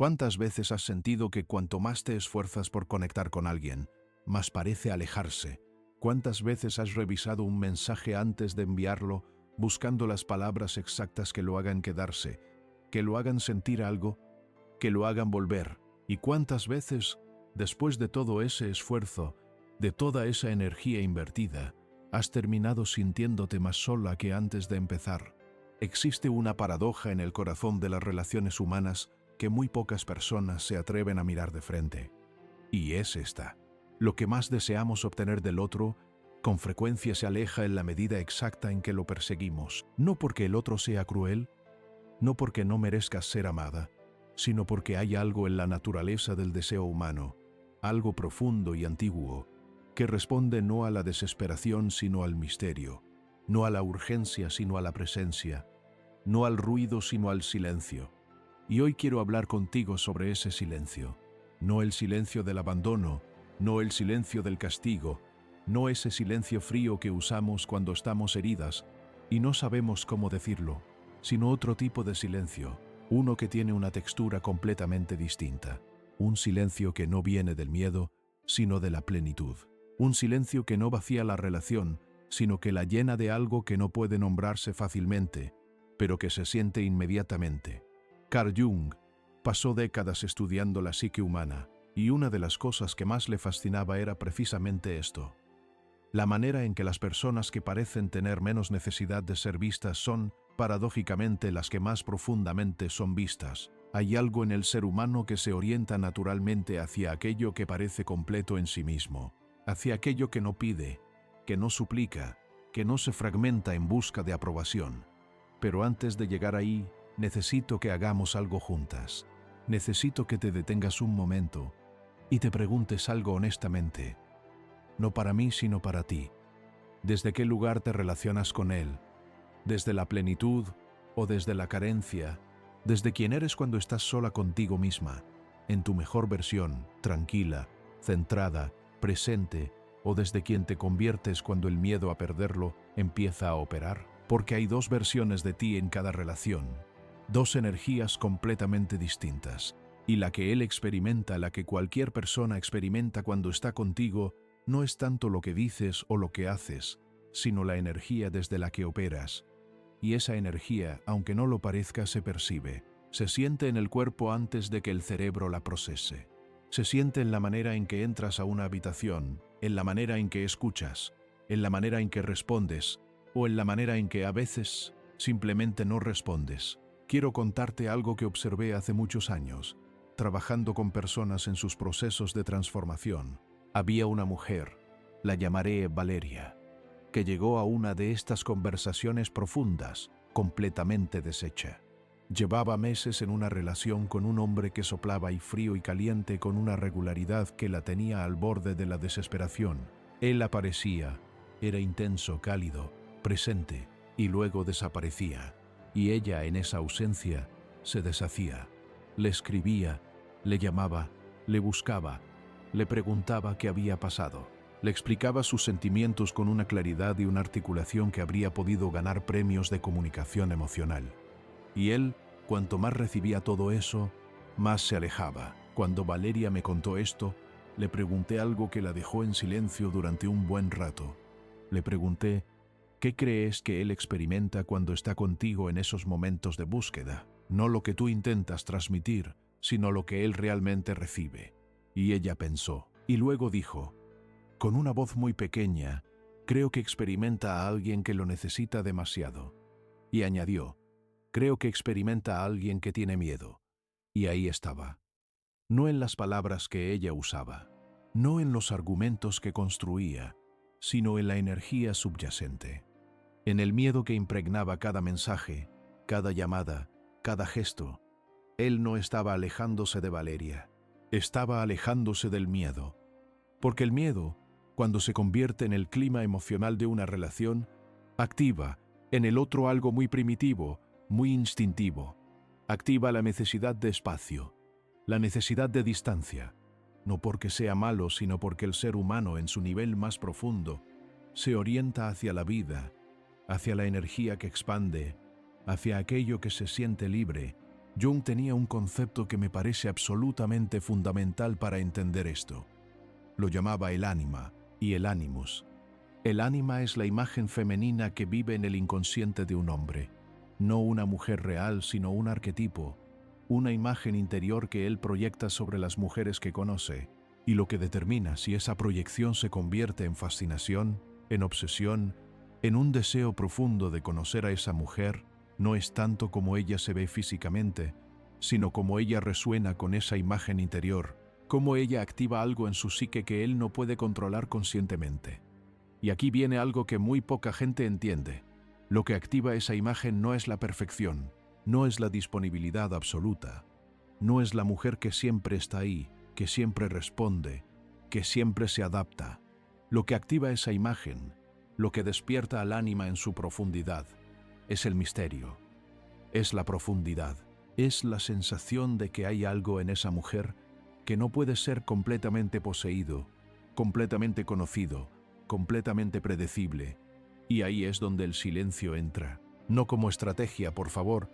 ¿Cuántas veces has sentido que cuanto más te esfuerzas por conectar con alguien, más parece alejarse? ¿Cuántas veces has revisado un mensaje antes de enviarlo, buscando las palabras exactas que lo hagan quedarse, que lo hagan sentir algo, que lo hagan volver? ¿Y cuántas veces, después de todo ese esfuerzo, de toda esa energía invertida, has terminado sintiéndote más sola que antes de empezar? Existe una paradoja en el corazón de las relaciones humanas que muy pocas personas se atreven a mirar de frente. Y es esta: lo que más deseamos obtener del otro, con frecuencia se aleja en la medida exacta en que lo perseguimos, no porque el otro sea cruel, no porque no merezcas ser amada, sino porque hay algo en la naturaleza del deseo humano, algo profundo y antiguo, que responde no a la desesperación sino al misterio, no a la urgencia sino a la presencia, no al ruido sino al silencio. Y hoy quiero hablar contigo sobre ese silencio, no el silencio del abandono, no el silencio del castigo, no ese silencio frío que usamos cuando estamos heridas y no sabemos cómo decirlo, sino otro tipo de silencio, uno que tiene una textura completamente distinta, un silencio que no viene del miedo, sino de la plenitud, un silencio que no vacía la relación, sino que la llena de algo que no puede nombrarse fácilmente, pero que se siente inmediatamente. Carl Jung pasó décadas estudiando la psique humana, y una de las cosas que más le fascinaba era precisamente esto: la manera en que las personas que parecen tener menos necesidad de ser vistas son, paradójicamente, las que más profundamente son vistas. Hay algo en el ser humano que se orienta naturalmente hacia aquello que parece completo en sí mismo, hacia aquello que no pide, que no suplica, que no se fragmenta en busca de aprobación. Pero antes de llegar ahí, necesito que hagamos algo juntas. Necesito que te detengas un momento y te preguntes algo honestamente. No para mí, sino para ti. ¿Desde qué lugar te relacionas con él? ¿Desde la plenitud o desde la carencia? ¿Desde quién eres cuando estás sola contigo misma, en tu mejor versión, tranquila, centrada, presente, o desde quien te conviertes cuando el miedo a perderlo empieza a operar? Porque hay dos versiones de ti en cada relación, dos energías completamente distintas, y la que él experimenta, la que cualquier persona experimenta cuando está contigo, no es tanto lo que dices o lo que haces, sino la energía desde la que operas. Y esa energía, aunque no lo parezca, se percibe, se siente en el cuerpo antes de que el cerebro la procese. Se siente en la manera en que entras a una habitación, en la manera en que escuchas, en la manera en que respondes, o en la manera en que a veces simplemente no respondes. Quiero contarte algo que observé hace muchos años, trabajando con personas en sus procesos de transformación. Había una mujer, la llamaré Valeria, que llegó a una de estas conversaciones profundas, completamente deshecha. Llevaba meses en una relación con un hombre que soplaba y frío y caliente con una regularidad que la tenía al borde de la desesperación. Él aparecía, era intenso, cálido, presente, y luego desaparecía. Y ella, en esa ausencia, se deshacía. Le escribía, le llamaba, le buscaba, le preguntaba qué había pasado. Le explicaba sus sentimientos con una claridad y una articulación que habría podido ganar premios de comunicación emocional. Y él, cuanto más recibía todo eso, más se alejaba. Cuando Valeria me contó esto, le pregunté algo que la dejó en silencio durante un buen rato. Le pregunté: ¿qué crees que él experimenta cuando está contigo en esos momentos de búsqueda? No lo que tú intentas transmitir, sino lo que él realmente recibe. Y ella pensó, y luego dijo, con una voz muy pequeña: creo que experimenta a alguien que lo necesita demasiado. Y añadió: creo que experimenta a alguien que tiene miedo. Y ahí estaba. No en las palabras que ella usaba, no en los argumentos que construía, sino en la energía subyacente, en el miedo que impregnaba cada mensaje, cada llamada, cada gesto. Él no estaba alejándose de Valeria, estaba alejándose del miedo. Porque el miedo, cuando se convierte en el clima emocional de una relación, activa en el otro algo muy primitivo, muy instintivo. Activa la necesidad de espacio, la necesidad de distancia, no porque sea malo, sino porque el ser humano, en su nivel más profundo, se orienta hacia la vida, hacia la energía que expande, hacia aquello que se siente libre, Jung tenía un concepto que me parece absolutamente fundamental para entender esto. Lo llamaba el ánima y el animus. El ánima es la imagen femenina que vive en el inconsciente de un hombre. No una mujer real, sino un arquetipo, una imagen interior que él proyecta sobre las mujeres que conoce, y lo que determina si esa proyección se convierte en fascinación, en obsesión, en un deseo profundo de conocer a esa mujer, no es tanto como ella se ve físicamente, sino como ella resuena con esa imagen interior, cómo ella activa algo en su psique que él no puede controlar conscientemente. Y aquí viene algo que muy poca gente entiende. Lo que activa esa imagen no es la perfección, no es la disponibilidad absoluta, no es la mujer que siempre está ahí, que siempre responde, que siempre se adapta. Lo que activa esa imagen, lo que despierta al ánima en su profundidad, es el misterio, es la profundidad, es la sensación de que hay algo en esa mujer que no puede ser completamente poseído, completamente conocido, completamente predecible. Y ahí es donde el silencio entra. No como estrategia, por favor.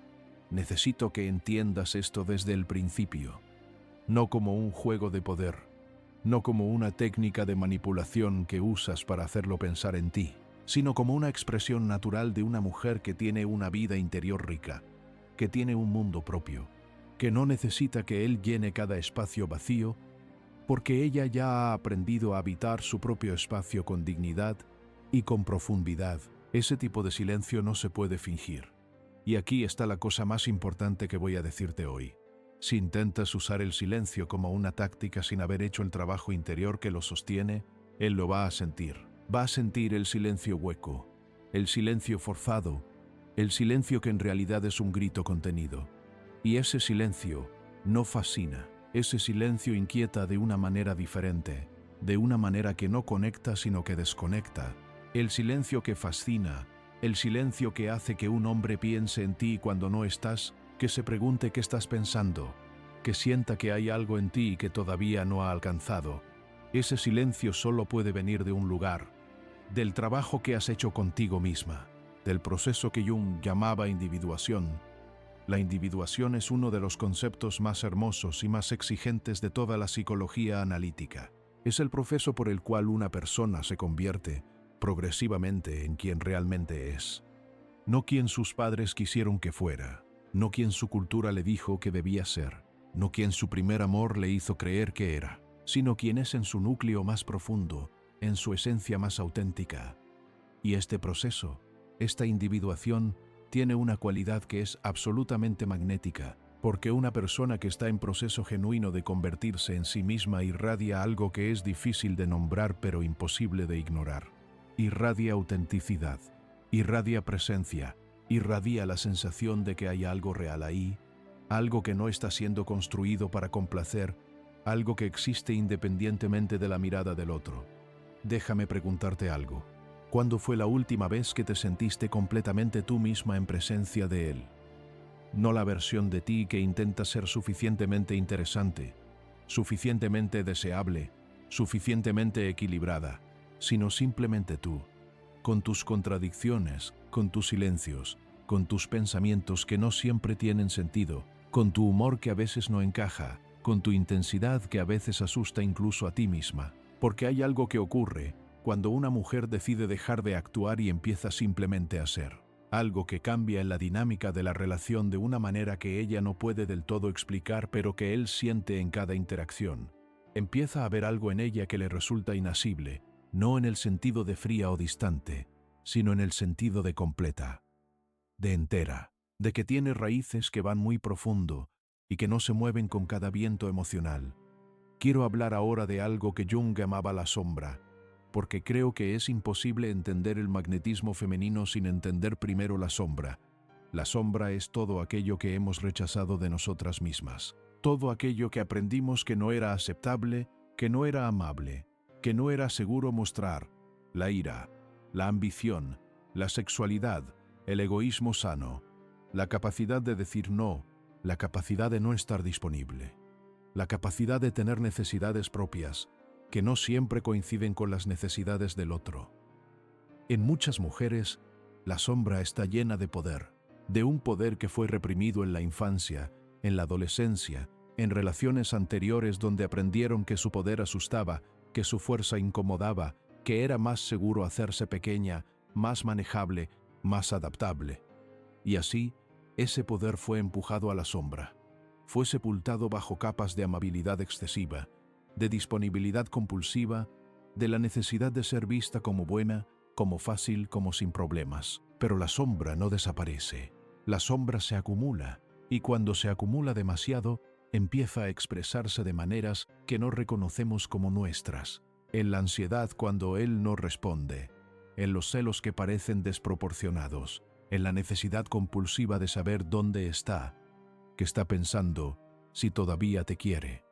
Necesito que entiendas esto desde el principio. No como un juego de poder. No como una técnica de manipulación que usas para hacerlo pensar en ti, sino como una expresión natural de una mujer que tiene una vida interior rica, que tiene un mundo propio, que no necesita que él llene cada espacio vacío, porque ella ya ha aprendido a habitar su propio espacio con dignidad y con profundidad. Ese tipo de silencio no se puede fingir. Y aquí está la cosa más importante que voy a decirte hoy. Si intentas usar el silencio como una táctica sin haber hecho el trabajo interior que lo sostiene, él lo va a sentir. Va a sentir el silencio hueco, el silencio forzado, el silencio que en realidad es un grito contenido. Y ese silencio no fascina. Ese silencio inquieta de una manera diferente, de una manera que no conecta sino que desconecta. El silencio que fascina, el silencio que hace que un hombre piense en ti cuando no estás, que se pregunte qué estás pensando, que sienta que hay algo en ti que todavía no ha alcanzado. Ese silencio solo puede venir de un lugar, del trabajo que has hecho contigo misma, del proceso que Jung llamaba individuación. La individuación es uno de los conceptos más hermosos y más exigentes de toda la psicología analítica. Es el proceso por el cual una persona se convierte progresivamente en quien realmente es. No quien sus padres quisieron que fuera, no quien su cultura le dijo que debía ser, no quien su primer amor le hizo creer que era, sino quien es en su núcleo más profundo, en su esencia más auténtica. Y este proceso, esta individuación, tiene una cualidad que es absolutamente magnética, porque una persona que está en proceso genuino de convertirse en sí misma irradia algo que es difícil de nombrar pero imposible de ignorar. Irradia autenticidad, irradia presencia, irradia la sensación de que hay algo real ahí, algo que no está siendo construido para complacer, algo que existe independientemente de la mirada del otro. Déjame preguntarte algo. ¿Cuándo fue la última vez que te sentiste completamente tú misma en presencia de él? No la versión de ti que intenta ser suficientemente interesante, suficientemente deseable, suficientemente equilibrada, sino simplemente tú, con tus contradicciones, con tus silencios, con tus pensamientos que no siempre tienen sentido, con tu humor que a veces no encaja, con tu intensidad que a veces asusta incluso a ti misma. Porque hay algo que ocurre cuando una mujer decide dejar de actuar y empieza simplemente a ser. Algo que cambia en la dinámica de la relación de una manera que ella no puede del todo explicar, pero que él siente en cada interacción. Empieza a haber algo en ella que le resulta inasible, no en el sentido de fría o distante, sino en el sentido de completa, de entera, de que tiene raíces que van muy profundo y que no se mueven con cada viento emocional. Quiero hablar ahora de algo que Jung llamaba la sombra, porque creo que es imposible entender el magnetismo femenino sin entender primero la sombra. La sombra es todo aquello que hemos rechazado de nosotras mismas, todo aquello que aprendimos que no era aceptable, que no era amable, que no era seguro mostrar: la ira, la ambición, la sexualidad, el egoísmo sano, la capacidad de decir no, la capacidad de no estar disponible, la capacidad de tener necesidades propias, que no siempre coinciden con las necesidades del otro. En muchas mujeres, la sombra está llena de poder, de un poder que fue reprimido en la infancia en la adolescencia, en relaciones anteriores donde aprendieron que su poder asustaba, que su fuerza incomodaba, que era más seguro hacerse pequeña, más manejable, más adaptable. Y así, ese poder fue empujado a la sombra. Fue sepultado bajo capas de amabilidad excesiva, de disponibilidad compulsiva, de la necesidad de ser vista como buena, como fácil, como sin problemas. Pero la sombra no desaparece. La sombra se acumula, y cuando se acumula demasiado, empieza a expresarse de maneras que no reconocemos como nuestras. En la ansiedad cuando él no responde, en los celos que parecen desproporcionados, en la necesidad compulsiva de saber dónde está, qué está pensando, si todavía te quiere.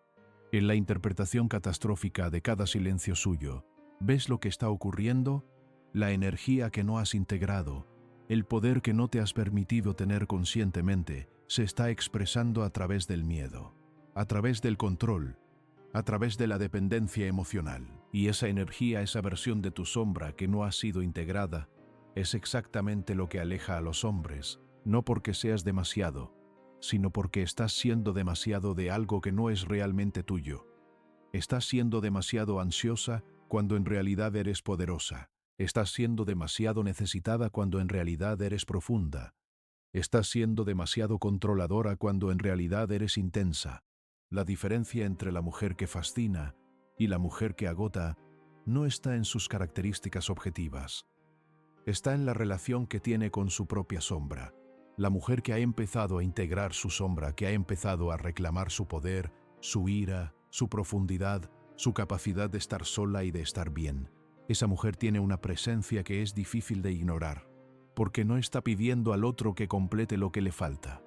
En la interpretación catastrófica de cada silencio suyo, ¿ves lo que está ocurriendo? La energía que no has integrado, el poder que no te has permitido tener conscientemente, se está expresando a través del miedo, a través del control, a través de la dependencia emocional. Y esa energía, esa versión de tu sombra que no ha sido integrada, es exactamente lo que aleja a los hombres, no porque seas demasiado, sino porque estás siendo demasiado de algo que no es realmente tuyo. Estás siendo demasiado ansiosa cuando en realidad eres poderosa. Estás siendo demasiado necesitada cuando en realidad eres profunda. Estás siendo demasiado controladora cuando en realidad eres intensa. La diferencia entre la mujer que fascina y la mujer que agota no está en sus características objetivas. Está en la relación que tiene con su propia sombra. La mujer que ha empezado a integrar su sombra, que ha empezado a reclamar su poder, su ira, su profundidad, su capacidad de estar sola y de estar bien. Esa mujer tiene una presencia que es difícil de ignorar, porque no está pidiendo al otro que complete lo que le falta.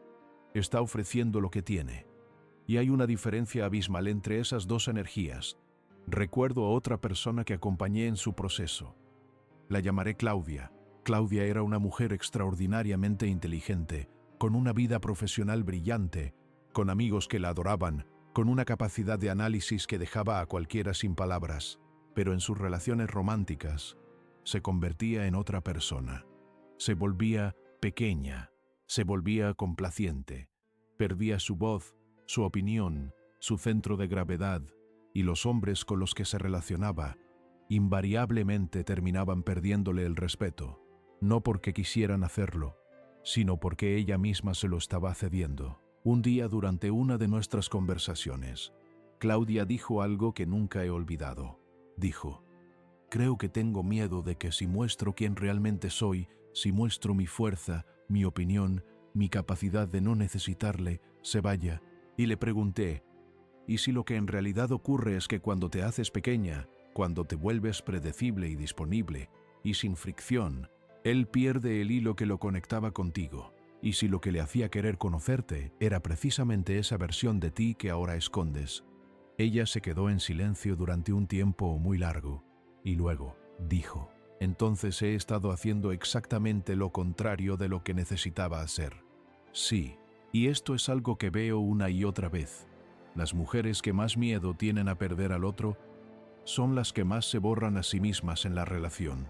Está ofreciendo lo que tiene. Y hay una diferencia abismal entre esas dos energías. Recuerdo a otra persona que acompañé en su proceso. La llamaré Claudia. Claudia era una mujer extraordinariamente inteligente, con una vida profesional brillante, con amigos que la adoraban, con una capacidad de análisis que dejaba a cualquiera sin palabras, pero en sus relaciones románticas se convertía en otra persona. Se volvía pequeña, se volvía complaciente, perdía su voz, su opinión, su centro de gravedad, y los hombres con los que se relacionaba invariablemente terminaban perdiéndole el respeto, no porque quisieran hacerlo, sino porque ella misma se lo estaba cediendo. Un día durante una de nuestras conversaciones, Claudia dijo algo que nunca he olvidado. Dijo: creo que tengo miedo de que si muestro quién realmente soy, si muestro mi fuerza, mi opinión, mi capacidad de no necesitarle, se vaya. Y le pregunté: ¿y si lo que en realidad ocurre es que cuando te haces pequeña, cuando te vuelves predecible y disponible, y sin fricción, él pierde el hilo que lo conectaba contigo? Y si lo que le hacía querer conocerte era precisamente esa versión de ti que ahora escondes. Ella se quedó en silencio durante un tiempo muy largo, y luego dijo: entonces he estado haciendo exactamente lo contrario de lo que necesitaba hacer. Sí, y esto es algo que veo una y otra vez. Las mujeres que más miedo tienen a perder al otro son las que más se borran a sí mismas en la relación.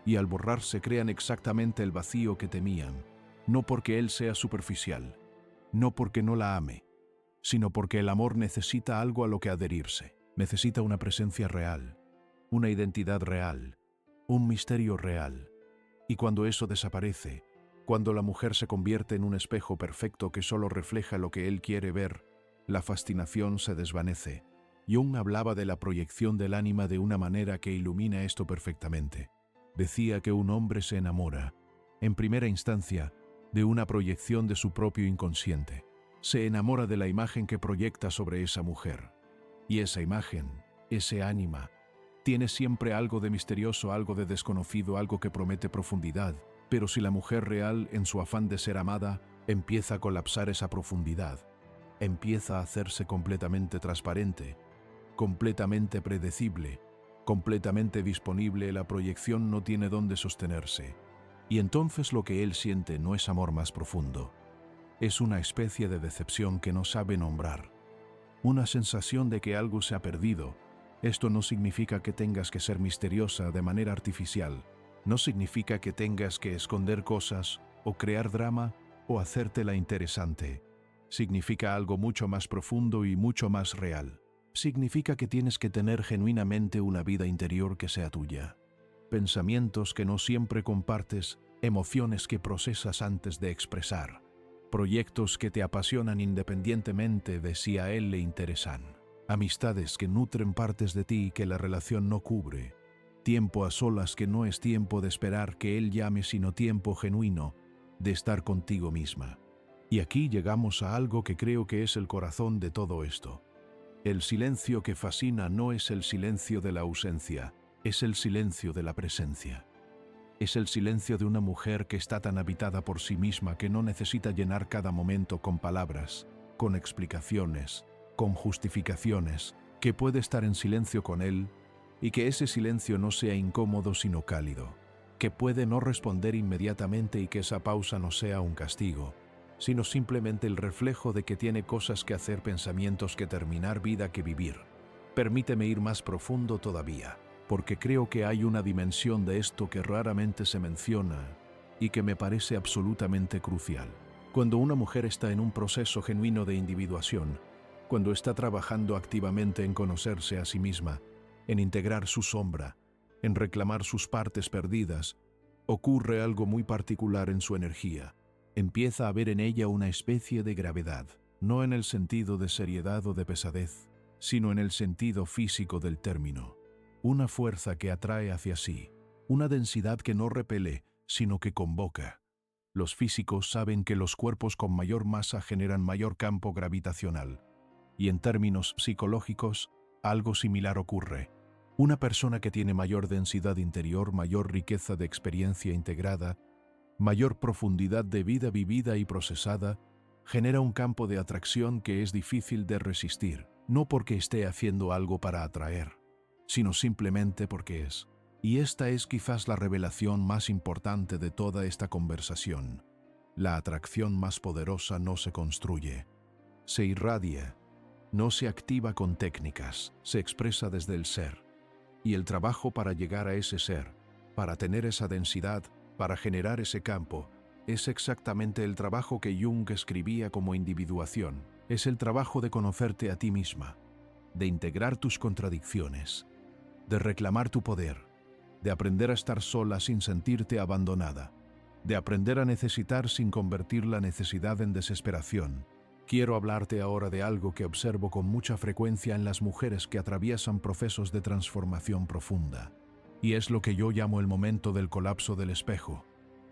Y al borrarse crean exactamente el vacío que temían, no porque él sea superficial, no porque no la ame, sino porque el amor necesita algo a lo que adherirse. Necesita una presencia real, una identidad real, un misterio real. Y cuando eso desaparece, cuando la mujer se convierte en un espejo perfecto que solo refleja lo que él quiere ver, la fascinación se desvanece. Jung hablaba de la proyección del ánima de una manera que ilumina esto perfectamente. Decía que un hombre se enamora, en primera instancia, de una proyección de su propio inconsciente. Se enamora de la imagen que proyecta sobre esa mujer. Y esa imagen, ese ánima, tiene siempre algo de misterioso, algo de desconocido, algo que promete profundidad. Pero si la mujer real, en su afán de ser amada, empieza a colapsar esa profundidad, empieza a hacerse completamente transparente, completamente predecible, completamente disponible, la proyección no tiene dónde sostenerse. Y entonces lo que él siente no es amor más profundo. Es una especie de decepción que no sabe nombrar. Una sensación de que algo se ha perdido. Esto no significa que tengas que ser misteriosa de manera artificial. No significa que tengas que esconder cosas, o crear drama, o hacértela interesante. Significa algo mucho más profundo y mucho más real. Significa que tienes que tener genuinamente una vida interior que sea tuya. Pensamientos que no siempre compartes, emociones que procesas antes de expresar, proyectos que te apasionan independientemente de si a él le interesan, amistades que nutren partes de ti que la relación no cubre, tiempo a solas que no es tiempo de esperar que él llame, sino tiempo genuino de estar contigo misma. Y aquí llegamos a algo que creo que es el corazón de todo esto. El silencio que fascina no es el silencio de la ausencia, es el silencio de la presencia. Es el silencio de una mujer que está tan habitada por sí misma que no necesita llenar cada momento con palabras, con explicaciones, con justificaciones, que puede estar en silencio con él y que ese silencio no sea incómodo sino cálido, que puede no responder inmediatamente y que esa pausa no sea un castigo, sino simplemente el reflejo de que tiene cosas que hacer, pensamientos que terminar, vida que vivir. Permíteme ir más profundo todavía, porque creo que hay una dimensión de esto que raramente se menciona y que me parece absolutamente crucial. Cuando una mujer está en un proceso genuino de individuación, cuando está trabajando activamente en conocerse a sí misma, en integrar su sombra, en reclamar sus partes perdidas, ocurre algo muy particular en su energía. Empieza a ver en ella una especie de gravedad, no en el sentido de seriedad o de pesadez, sino en el sentido físico del término. Una fuerza que atrae hacia sí, una densidad que no repele, sino que convoca. Los físicos saben que los cuerpos con mayor masa generan mayor campo gravitacional, y en términos psicológicos, algo similar ocurre. Una persona que tiene mayor densidad interior, mayor riqueza de experiencia integrada, mayor profundidad de vida vivida y procesada, genera un campo de atracción que es difícil de resistir, no porque esté haciendo algo para atraer, sino simplemente porque es. Y esta es quizás la revelación más importante de toda esta conversación. La atracción más poderosa no se construye, se irradia, no se activa con técnicas, se expresa desde el ser. Y el trabajo para llegar a ese ser, para tener esa densidad, para generar ese campo, es exactamente el trabajo que Jung escribía como individuación. Es el trabajo de conocerte a ti misma, de integrar tus contradicciones, de reclamar tu poder, de aprender a estar sola sin sentirte abandonada, de aprender a necesitar sin convertir la necesidad en desesperación. Quiero hablarte ahora de algo que observo con mucha frecuencia en las mujeres que atraviesan procesos de transformación profunda. Y es lo que yo llamo el momento del colapso del espejo.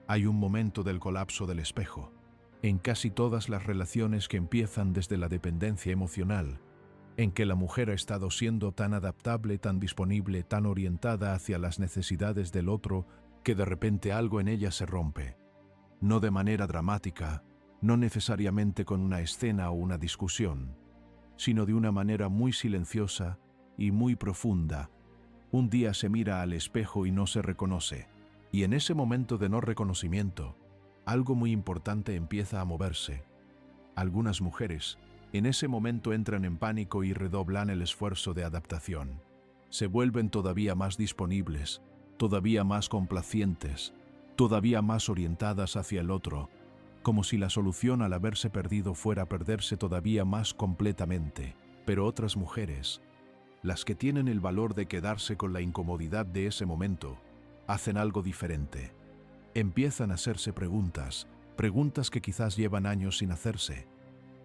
Hay un momento del colapso del espejo. En casi todas las relaciones que empiezan desde la dependencia emocional, en que la mujer ha estado siendo tan adaptable, tan disponible, tan orientada hacia las necesidades del otro, que de repente algo en ella se rompe. No de manera dramática, no necesariamente con una escena o una discusión, sino de una manera muy silenciosa y muy profunda. Un día se mira al espejo y no se reconoce, y en ese momento de no reconocimiento, algo muy importante empieza a moverse. Algunas mujeres, en ese momento entran en pánico y redoblan el esfuerzo de adaptación. Se vuelven todavía más disponibles, todavía más complacientes, todavía más orientadas hacia el otro, como si la solución al haberse perdido fuera perderse todavía más completamente. Pero otras mujeres, las que tienen el valor de quedarse con la incomodidad de ese momento, hacen algo diferente. Empiezan a hacerse preguntas que quizás llevan años sin hacerse.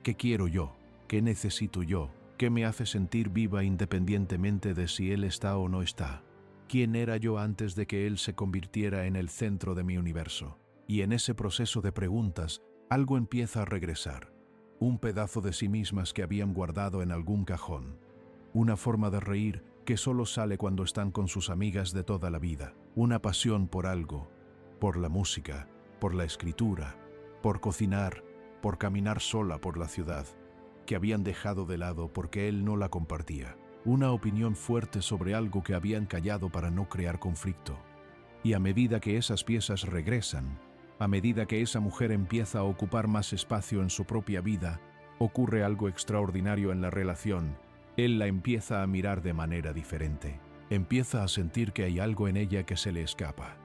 ¿Qué quiero yo? ¿Qué necesito yo? ¿Qué me hace sentir viva independientemente de si él está o no está? ¿Quién era yo antes de que él se convirtiera en el centro de mi universo? Y en ese proceso de preguntas, algo empieza a regresar. Un pedazo de sí mismas que habían guardado en algún cajón. Una forma de reír que solo sale cuando están con sus amigas de toda la vida. Una pasión por algo, por la música, por la escritura, por cocinar, por caminar sola por la ciudad, que habían dejado de lado porque él no la compartía. Una opinión fuerte sobre algo que habían callado para no crear conflicto. Y a medida que esas piezas regresan, a medida que esa mujer empieza a ocupar más espacio en su propia vida, ocurre algo extraordinario en la relación. Él la empieza a mirar de manera diferente. Empieza a sentir que hay algo en ella que se le escapa,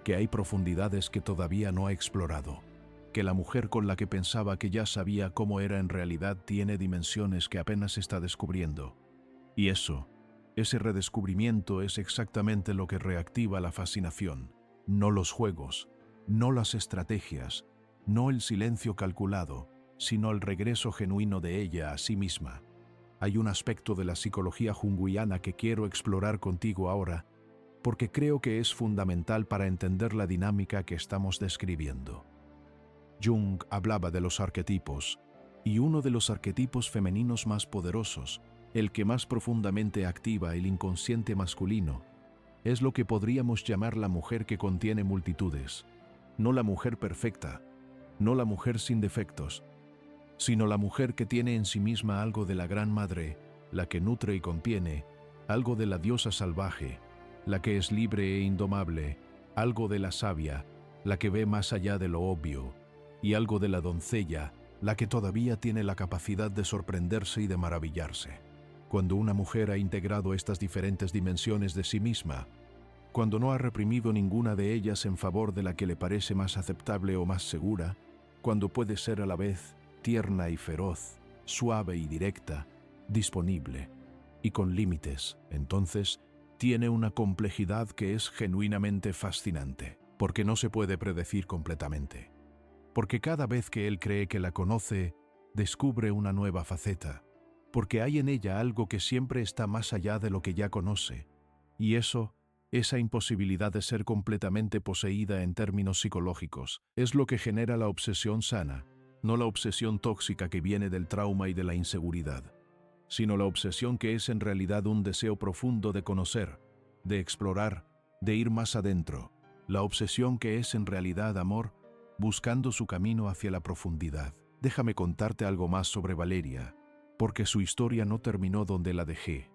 que hay profundidades que todavía no ha explorado, que la mujer con la que pensaba que ya sabía cómo era en realidad tiene dimensiones que apenas está descubriendo. Y ese redescubrimiento es exactamente lo que reactiva la fascinación. No los juegos, no las estrategias, no el silencio calculado, sino el regreso genuino de ella a sí misma. Hay un aspecto de la psicología junguiana que quiero explorar contigo ahora, porque creo que es fundamental para entender la dinámica que estamos describiendo. Jung hablaba de los arquetipos, y uno de los arquetipos femeninos más poderosos, el que más profundamente activa el inconsciente masculino, es lo que podríamos llamar la mujer que contiene multitudes. No la mujer perfecta, no la mujer sin defectos, sino la mujer que tiene en sí misma algo de la gran madre, la que nutre y contiene, algo de la diosa salvaje, la que es libre e indomable, algo de la sabia, la que ve más allá de lo obvio, y algo de la doncella, la que todavía tiene la capacidad de sorprenderse y de maravillarse. Cuando una mujer ha integrado estas diferentes dimensiones de sí misma, cuando no ha reprimido ninguna de ellas en favor de la que le parece más aceptable o más segura, cuando puede ser a la vez tierna y feroz, suave y directa, disponible y con límites, entonces tiene una complejidad que es genuinamente fascinante, porque no se puede predecir completamente. Porque cada vez que él cree que la conoce, descubre una nueva faceta, porque hay en ella algo que siempre está más allá de lo que ya conoce, y esa imposibilidad de ser completamente poseída en términos psicológicos, es lo que genera la obsesión sana, no la obsesión tóxica que viene del trauma y de la inseguridad, sino la obsesión que es en realidad un deseo profundo de conocer, de explorar, de ir más adentro, la obsesión que es en realidad amor, buscando su camino hacia la profundidad. Déjame contarte algo más sobre Valeria, porque su historia no terminó donde la dejé.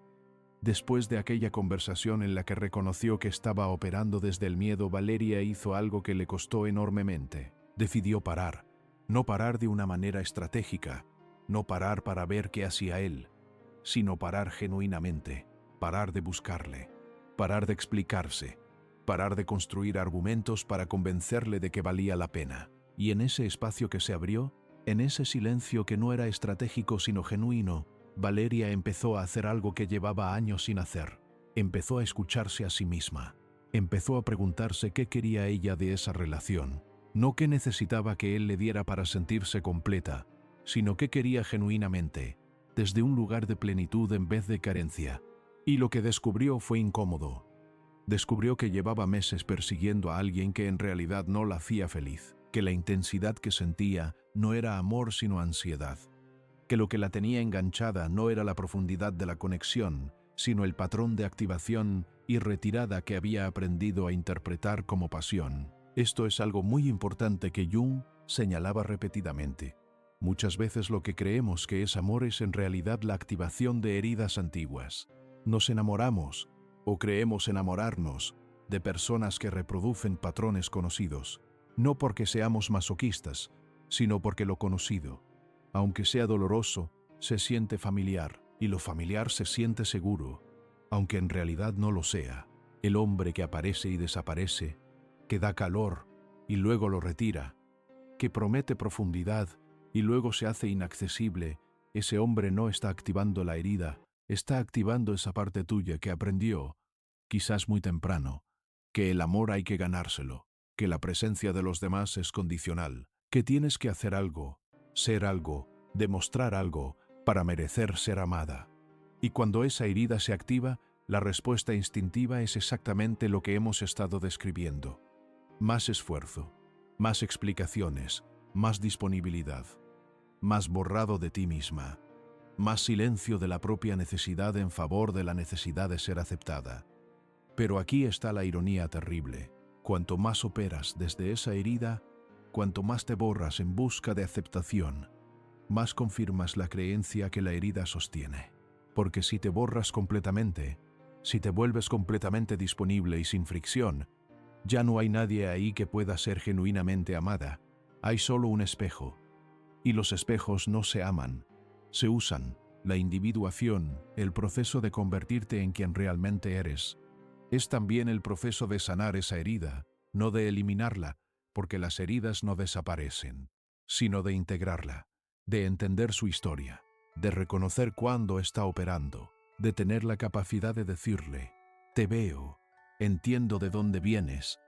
Después de aquella conversación en la que reconoció que estaba operando desde el miedo, Valeria hizo algo que le costó enormemente. Decidió parar. No parar de una manera estratégica, no parar para ver qué hacía él, sino parar genuinamente, parar de buscarle, parar de explicarse, parar de construir argumentos para convencerle de que valía la pena. Y en ese espacio que se abrió, en ese silencio que no era estratégico sino genuino, Valeria empezó a hacer algo que llevaba años sin hacer. Empezó a escucharse a sí misma. Empezó a preguntarse qué quería ella de esa relación. No qué necesitaba que él le diera para sentirse completa, sino qué quería genuinamente, desde un lugar de plenitud en vez de carencia. Y lo que descubrió fue incómodo. Descubrió que llevaba meses persiguiendo a alguien que en realidad no la hacía feliz, que la intensidad que sentía no era amor sino ansiedad, que lo que la tenía enganchada no era la profundidad de la conexión, sino el patrón de activación y retirada que había aprendido a interpretar como pasión. Esto es algo muy importante que Jung señalaba repetidamente. Muchas veces lo que creemos que es amor es en realidad la activación de heridas antiguas. Nos enamoramos, o creemos enamorarnos, de personas que reproducen patrones conocidos, no porque seamos masoquistas, sino porque lo conocido, aunque sea doloroso, se siente familiar, y lo familiar se siente seguro, aunque en realidad no lo sea. El hombre que aparece y desaparece, que da calor y luego lo retira, que promete profundidad y luego se hace inaccesible, ese hombre no está activando la herida, está activando esa parte tuya que aprendió, quizás muy temprano, que el amor hay que ganárselo, que la presencia de los demás es condicional, que tienes que hacer algo, ser algo, demostrar algo, para merecer ser amada. Y cuando esa herida se activa, la respuesta instintiva es exactamente lo que hemos estado describiendo. Más esfuerzo, más explicaciones, más disponibilidad, más borrado de ti misma, más silencio de la propia necesidad en favor de la necesidad de ser aceptada. Pero aquí está la ironía terrible. Cuanto más operas desde esa herida, cuanto más te borras en busca de aceptación, más confirmas la creencia que la herida sostiene. Porque si te borras completamente, si te vuelves completamente disponible y sin fricción, ya no hay nadie ahí que pueda ser genuinamente amada. Hay solo un espejo. Y los espejos no se aman, se usan. La individuación, el proceso de convertirte en quien realmente eres, es también el proceso de sanar esa herida, no de eliminarla, porque las heridas no desaparecen, sino de integrarla, de entender su historia, de reconocer cuándo está operando, de tener la capacidad de decirle, te veo, entiendo de dónde vienes,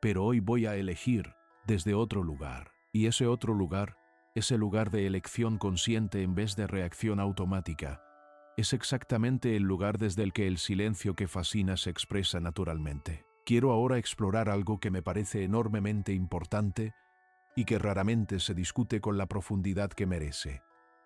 pero hoy voy a elegir desde otro lugar. Y ese otro lugar, ese lugar de elección consciente en vez de reacción automática, es exactamente el lugar desde el que el silencio que fascina se expresa naturalmente. Quiero ahora explorar algo que me parece enormemente importante y que raramente se discute con la profundidad que merece.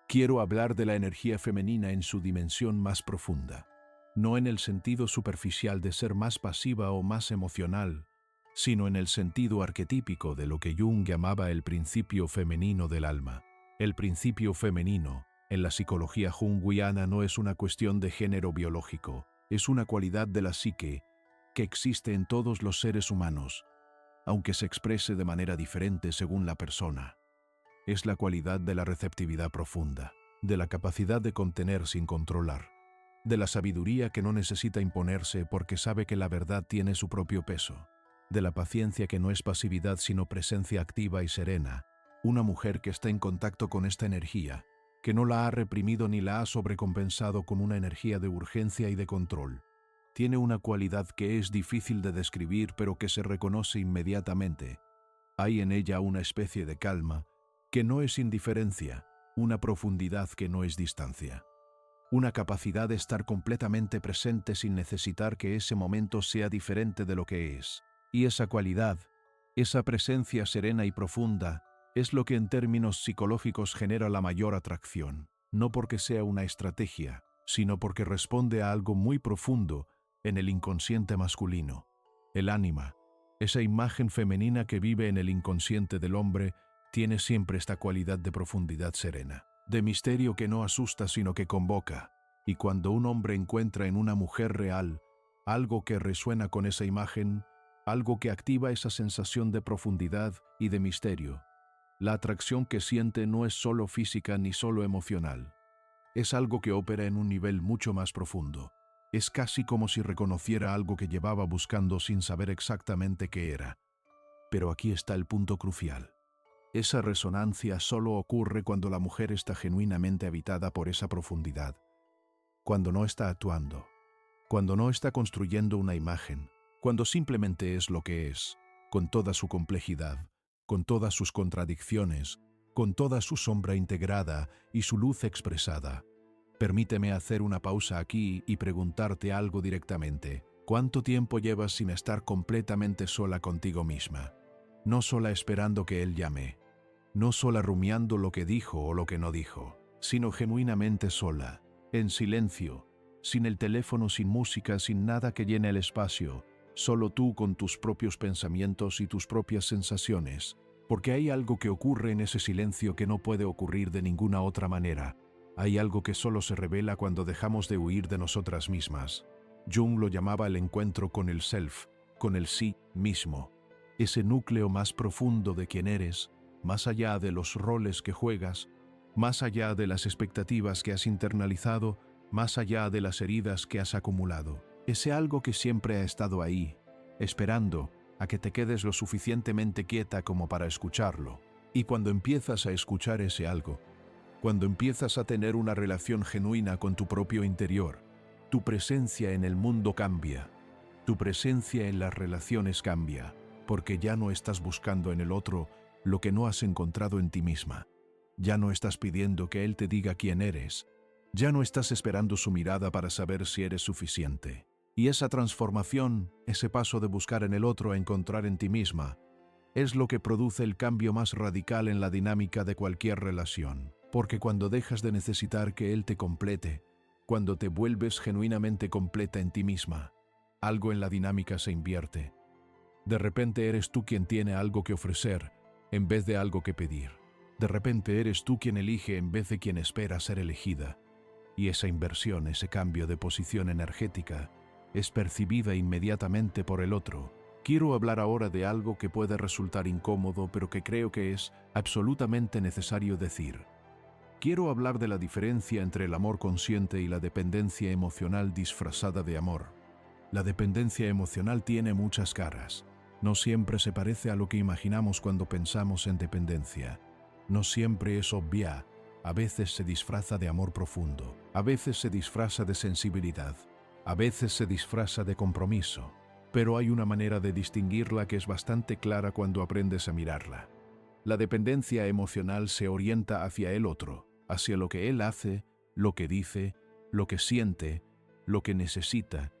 Quiero hablar de la energía femenina en su dimensión más profunda, no en el sentido superficial de ser más pasiva o más emocional, sino en el sentido arquetípico de lo que Jung llamaba el principio femenino del alma. El principio femenino, en la psicología junguiana, no es una cuestión de género biológico, es una cualidad de la psique que existe en todos los seres humanos, aunque se exprese de manera diferente según la persona. Es la cualidad de la receptividad profunda, de la capacidad de contener sin controlar, de la sabiduría que no necesita imponerse porque sabe que la verdad tiene su propio peso, de la paciencia que no es pasividad sino presencia activa y serena, una mujer que está en contacto con esta energía, que no la ha reprimido ni la ha sobrecompensado con una energía de urgencia y de control. Tiene una cualidad que es difícil de describir pero que se reconoce inmediatamente. Hay en ella una especie de calma que no es indiferencia, una profundidad que no es distancia, una capacidad de estar completamente presente sin necesitar que ese momento sea diferente de lo que es. Y esa cualidad, esa presencia serena y profunda, es lo que en términos psicológicos genera la mayor atracción, no porque sea una estrategia, sino porque responde a algo muy profundo en el inconsciente masculino. El ánima, esa imagen femenina que vive en el inconsciente del hombre, tiene siempre esta cualidad de profundidad serena, de misterio que no asusta sino que convoca, y cuando un hombre encuentra en una mujer real algo que resuena con esa imagen, algo que activa esa sensación de profundidad y de misterio, la atracción que siente no es solo física ni solo emocional, es algo que opera en un nivel mucho más profundo. Es casi como si reconociera algo que llevaba buscando sin saber exactamente qué era. Pero aquí está el punto crucial. Esa resonancia solo ocurre cuando la mujer está genuinamente habitada por esa profundidad, cuando no está actuando, cuando no está construyendo una imagen, cuando simplemente es lo que es, con toda su complejidad, con todas sus contradicciones, con toda su sombra integrada y su luz expresada. Permíteme hacer una pausa aquí y preguntarte algo directamente. ¿Cuánto tiempo llevas sin estar completamente sola contigo misma? No sola esperando que él llame, no sola rumiando lo que dijo o lo que no dijo, sino genuinamente sola, en silencio, sin el teléfono, sin música, sin nada que llene el espacio, solo tú con tus propios pensamientos y tus propias sensaciones, porque hay algo que ocurre en ese silencio que no puede ocurrir de ninguna otra manera. Hay algo que solo se revela cuando dejamos de huir de nosotras mismas. Jung lo llamaba el encuentro con el self, con el sí mismo, ese núcleo más profundo de quien eres, más allá de los roles que juegas, más allá de las expectativas que has internalizado, más allá de las heridas que has acumulado. Ese algo que siempre ha estado ahí, esperando a que te quedes lo suficientemente quieta como para escucharlo. Y cuando empiezas a escuchar ese algo, cuando empiezas a tener una relación genuina con tu propio interior, tu presencia en el mundo cambia, tu presencia en las relaciones cambia, porque ya no estás buscando en el otro lo que no has encontrado en ti misma. Ya no estás pidiendo que él te diga quién eres, ya no estás esperando su mirada para saber si eres suficiente. Y esa transformación, ese paso de buscar en el otro a encontrar en ti misma, es lo que produce el cambio más radical en la dinámica de cualquier relación. Porque cuando dejas de necesitar que él te complete, cuando te vuelves genuinamente completa en ti misma, algo en la dinámica se invierte. De repente eres tú quien tiene algo que ofrecer, en vez de algo que pedir. De repente eres tú quien elige en vez de quien espera ser elegida. Y esa inversión, ese cambio de posición energética, es percibida inmediatamente por el otro. Quiero hablar ahora de algo que puede resultar incómodo, pero que creo que es absolutamente necesario decir. Quiero hablar de la diferencia entre el amor consciente y la dependencia emocional disfrazada de amor. La dependencia emocional tiene muchas caras. No siempre se parece a lo que imaginamos cuando pensamos en dependencia. No siempre es obvia. A veces se disfraza de amor profundo. A veces se disfraza de sensibilidad. A veces se disfraza de compromiso. Pero hay una manera de distinguirla que es bastante clara cuando aprendes a mirarla. La dependencia emocional se orienta hacia el otro, hacia lo que él hace, lo que dice, lo que siente, lo que necesita.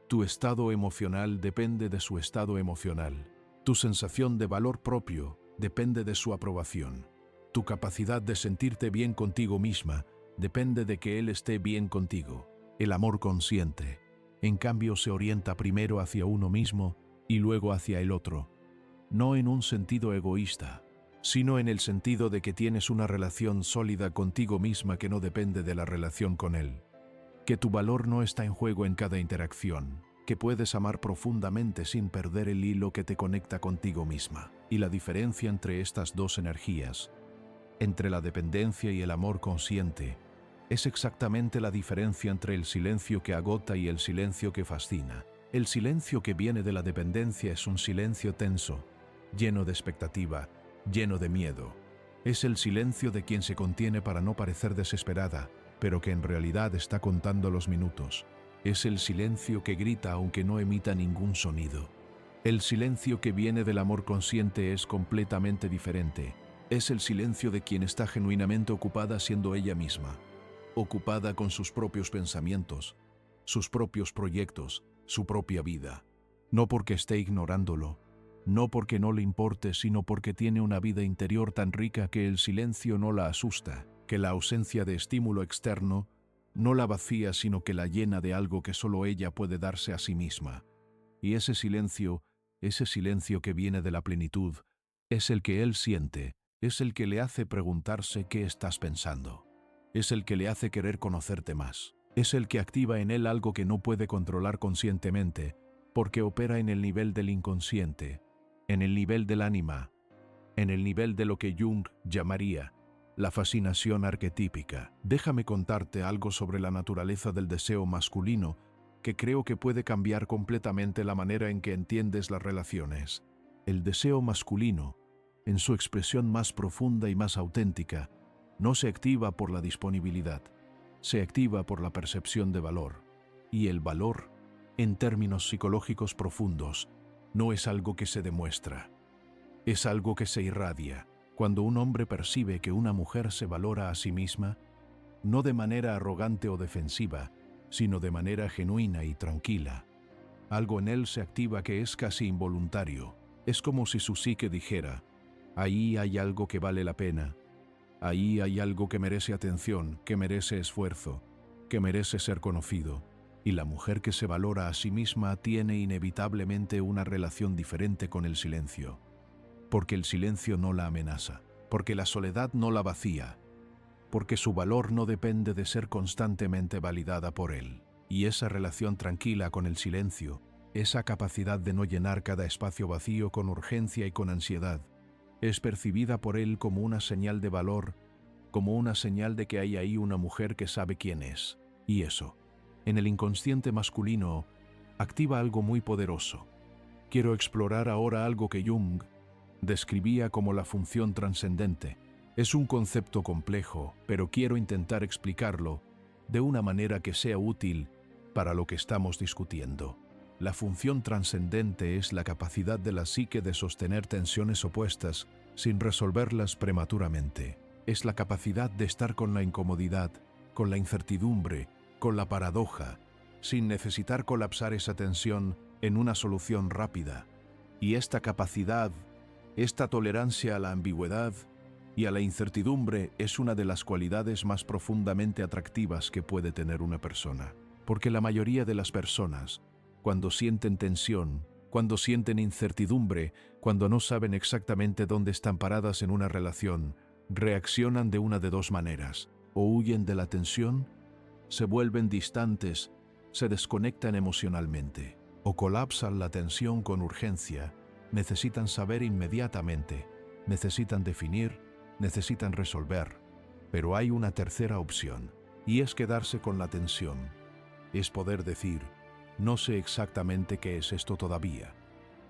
Tu estado emocional depende de su estado emocional. Tu sensación de valor propio depende de su aprobación. Tu capacidad de sentirte bien contigo misma depende de que él esté bien contigo. El amor consciente, en cambio, se orienta primero hacia uno mismo y luego hacia el otro, no en un sentido egoísta, sino en el sentido de que tienes una relación sólida contigo misma que no depende de la relación con él. Que tu valor no está en juego en cada interacción, que puedes amar profundamente sin perder el hilo que te conecta contigo misma. Y la diferencia entre estas dos energías, entre la dependencia y el amor consciente, es exactamente la diferencia entre el silencio que agota y el silencio que fascina. El silencio que viene de la dependencia es un silencio tenso, lleno de expectativa, lleno de miedo. Es el silencio de quien se contiene para no parecer desesperada, pero que en realidad está contando los minutos. Es el silencio que grita aunque no emita ningún sonido. El silencio que viene del amor consciente es completamente diferente. Es el silencio de quien está genuinamente ocupada siendo ella misma, ocupada con sus propios pensamientos, sus propios proyectos, su propia vida. No porque esté ignorándolo, no porque no le importe, sino porque tiene una vida interior tan rica que el silencio no la asusta, que la ausencia de estímulo externo no la vacía, sino que la llena de algo que solo ella puede darse a sí misma. Y ese silencio que viene de la plenitud, es el que él siente, es el que le hace preguntarse qué estás pensando. Es el que le hace querer conocerte más. Es el que activa en él algo que no puede controlar conscientemente, porque opera en el nivel del inconsciente, en el nivel del ánima, en el nivel de lo que Jung llamaría la fascinación arquetípica. Déjame contarte algo sobre la naturaleza del deseo masculino que creo que puede cambiar completamente la manera en que entiendes las relaciones. El deseo masculino, en su expresión más profunda y más auténtica, no se activa por la disponibilidad, se activa por la percepción de valor. Y el valor, en términos psicológicos profundos, no es algo que se demuestra, es algo que se irradia. Cuando un hombre percibe que una mujer se valora a sí misma, no de manera arrogante o defensiva, sino de manera genuina y tranquila, algo en él se activa que es casi involuntario. Es como si su psique dijera: ahí hay algo que vale la pena, ahí hay algo que merece atención, que merece esfuerzo, que merece ser conocido. Y la mujer que se valora a sí misma tiene inevitablemente una relación diferente con el silencio. Porque el silencio no la amenaza, porque la soledad no la vacía, porque su valor no depende de ser constantemente validada por él. Y esa relación tranquila con el silencio, esa capacidad de no llenar cada espacio vacío con urgencia y con ansiedad, es percibida por él como una señal de valor, como una señal de que hay ahí una mujer que sabe quién es. Y eso, en el inconsciente masculino, activa algo muy poderoso. Quiero explorar ahora algo que Jung describía como la función trascendente. Es un concepto complejo, pero quiero intentar explicarlo de una manera que sea útil para lo que estamos discutiendo. La función trascendente es la capacidad de la psique de sostener tensiones opuestas sin resolverlas prematuramente. Es la capacidad de estar con la incomodidad, con la incertidumbre, con la paradoja, sin necesitar colapsar esa tensión en una solución rápida. Y esta capacidad, esta tolerancia a la ambigüedad y a la incertidumbre es una de las cualidades más profundamente atractivas que puede tener una persona. Porque la mayoría de las personas, cuando sienten tensión, cuando sienten incertidumbre, cuando no saben exactamente dónde están paradas en una relación, reaccionan de una de dos maneras: o huyen de la tensión, se vuelven distantes, se desconectan emocionalmente, o colapsan la tensión con urgencia, necesitan saber inmediatamente, necesitan definir, necesitan resolver. Pero hay una tercera opción, y es quedarse con la tensión. Es poder decir: no sé exactamente qué es esto todavía.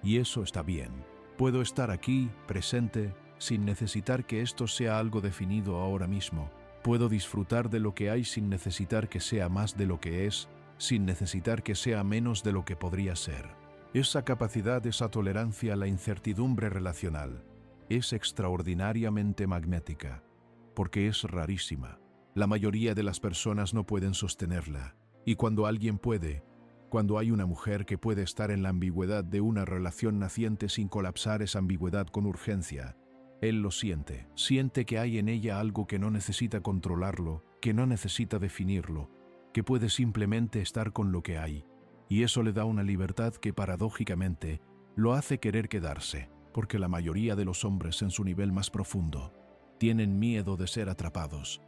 Y eso está bien. Puedo estar aquí, presente, sin necesitar que esto sea algo definido ahora mismo. Puedo disfrutar de lo que hay sin necesitar que sea más de lo que es, sin necesitar que sea menos de lo que podría ser. Esa capacidad, esa tolerancia a la incertidumbre relacional, es extraordinariamente magnética, porque es rarísima. La mayoría de las personas no pueden sostenerla, y cuando alguien puede, cuando hay una mujer que puede estar en la ambigüedad de una relación naciente sin colapsar esa ambigüedad con urgencia, él lo siente. Siente que hay en ella algo que no necesita controlarlo, que no necesita definirlo, que puede simplemente estar con lo que hay. Y eso le da una libertad que paradójicamente lo hace querer quedarse, porque la mayoría de los hombres en su nivel más profundo tienen miedo de ser atrapados,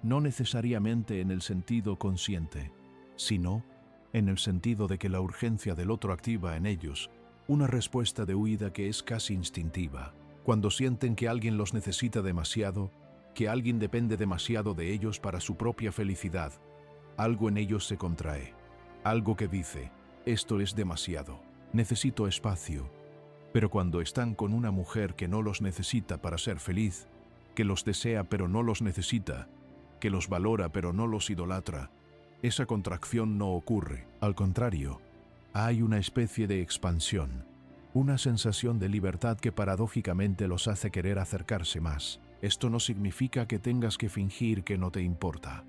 no necesariamente en el sentido consciente, sino en el sentido de que la urgencia del otro activa en ellos una respuesta de huida que es casi instintiva. Cuando sienten que alguien los necesita demasiado, que alguien depende demasiado de ellos para su propia felicidad, algo en ellos se contrae. Algo que dice, esto es demasiado, necesito espacio. Pero cuando están con una mujer que no los necesita para ser feliz, que los desea pero no los necesita, que los valora pero no los idolatra, esa contracción no ocurre. Al contrario, hay una especie de expansión, una sensación de libertad que paradójicamente los hace querer acercarse más. Esto no significa que tengas que fingir que no te importa.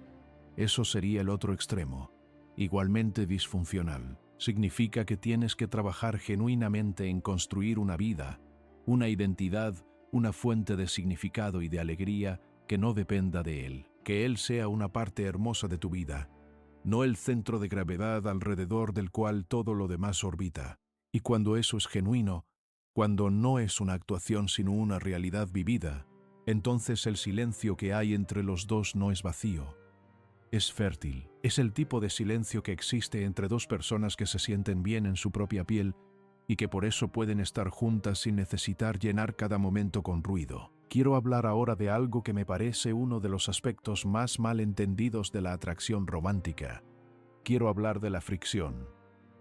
Eso sería el otro extremo, igualmente disfuncional. Significa que tienes que trabajar genuinamente en construir una vida, una identidad, una fuente de significado y de alegría que no dependa de él. Que él sea una parte hermosa de tu vida, no el centro de gravedad alrededor del cual todo lo demás orbita. Y cuando eso es genuino, cuando no es una actuación sino una realidad vivida, entonces el silencio que hay entre los dos no es vacío. Es fértil. Es el tipo de silencio que existe entre dos personas que se sienten bien en su propia piel y que por eso pueden estar juntas sin necesitar llenar cada momento con ruido. Quiero hablar ahora de algo que me parece uno de los aspectos más mal entendidos de la atracción romántica. Quiero hablar de la fricción.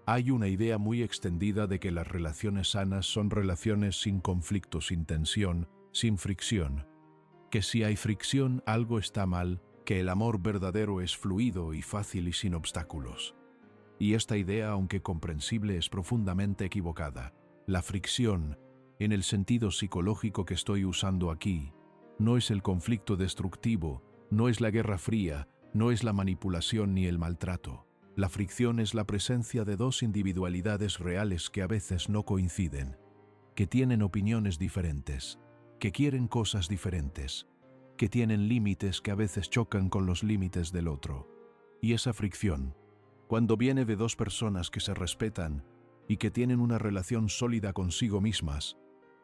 Hay una idea muy extendida de que las relaciones sanas son relaciones sin conflicto, sin tensión, sin fricción. Que si hay fricción, algo está mal, que el amor verdadero es fluido y fácil y sin obstáculos. Y esta idea, aunque comprensible, es profundamente equivocada. La fricción, en el sentido psicológico que estoy usando aquí, no es el conflicto destructivo, no es la guerra fría, no es la manipulación ni el maltrato. La fricción es la presencia de dos individualidades reales que a veces no coinciden, que tienen opiniones diferentes, que quieren cosas diferentes, que tienen límites que a veces chocan con los límites del otro. Y esa fricción, cuando viene de dos personas que se respetan y que tienen una relación sólida consigo mismas,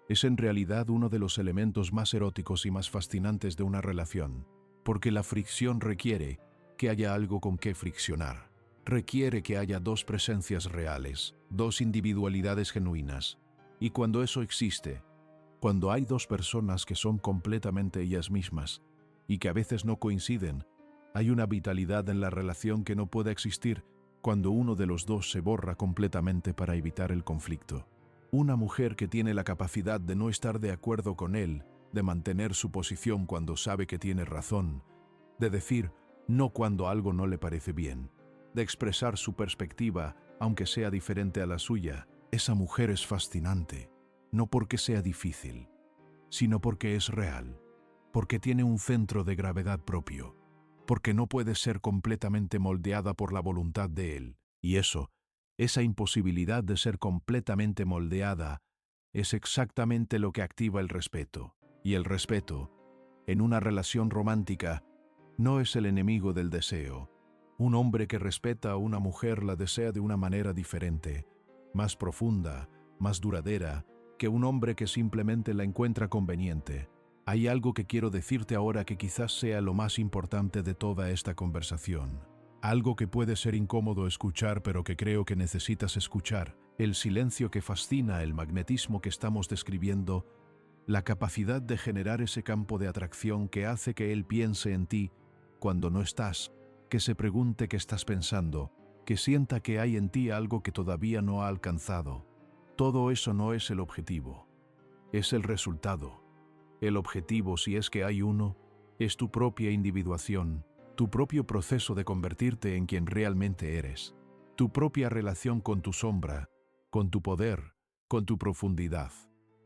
es en realidad uno de los elementos más eróticos y más fascinantes de una relación, porque la fricción requiere que haya algo con que friccionar. Requiere que haya dos presencias reales, dos individualidades genuinas. Y cuando eso existe, cuando hay dos personas que son completamente ellas mismas y que a veces no coinciden, hay una vitalidad en la relación que no puede existir cuando uno de los dos se borra completamente para evitar el conflicto. Una mujer que tiene la capacidad de no estar de acuerdo con él, de mantener su posición cuando sabe que tiene razón, de decir no cuando algo no le parece bien, de expresar su perspectiva aunque sea diferente a la suya, esa mujer es fascinante, no porque sea difícil, sino porque es real, porque tiene un centro de gravedad propio, porque no puede ser completamente moldeada por la voluntad de él. Y eso, esa imposibilidad de ser completamente moldeada, es exactamente lo que activa el respeto. Y el respeto, en una relación romántica, no es el enemigo del deseo. Un hombre que respeta a una mujer la desea de una manera diferente, más profunda, más duradera, que un hombre que simplemente la encuentra conveniente. Hay algo que quiero decirte ahora que quizás sea lo más importante de toda esta conversación. Algo que puede ser incómodo escuchar, pero que creo que necesitas escuchar. El silencio que fascina, el magnetismo que estamos describiendo, la capacidad de generar ese campo de atracción que hace que él piense en ti cuando no estás, que se pregunte qué estás pensando, que sienta que hay en ti algo que todavía no ha alcanzado, Todo eso no es el objetivo, es el resultado. El objetivo, si es que hay uno, es tu propia individuación, tu propio proceso de convertirte en quien realmente eres, tu propia relación con tu sombra, con tu poder, con tu profundidad,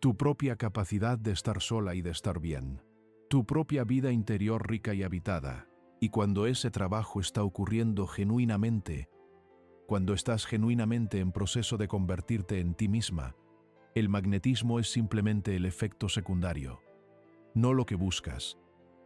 tu propia capacidad de estar sola y de estar bien, tu propia vida interior rica y habitada. Y cuando ese trabajo está ocurriendo genuinamente, cuando estás genuinamente en proceso de convertirte en ti misma, el magnetismo es simplemente el efecto secundario, no lo que buscas,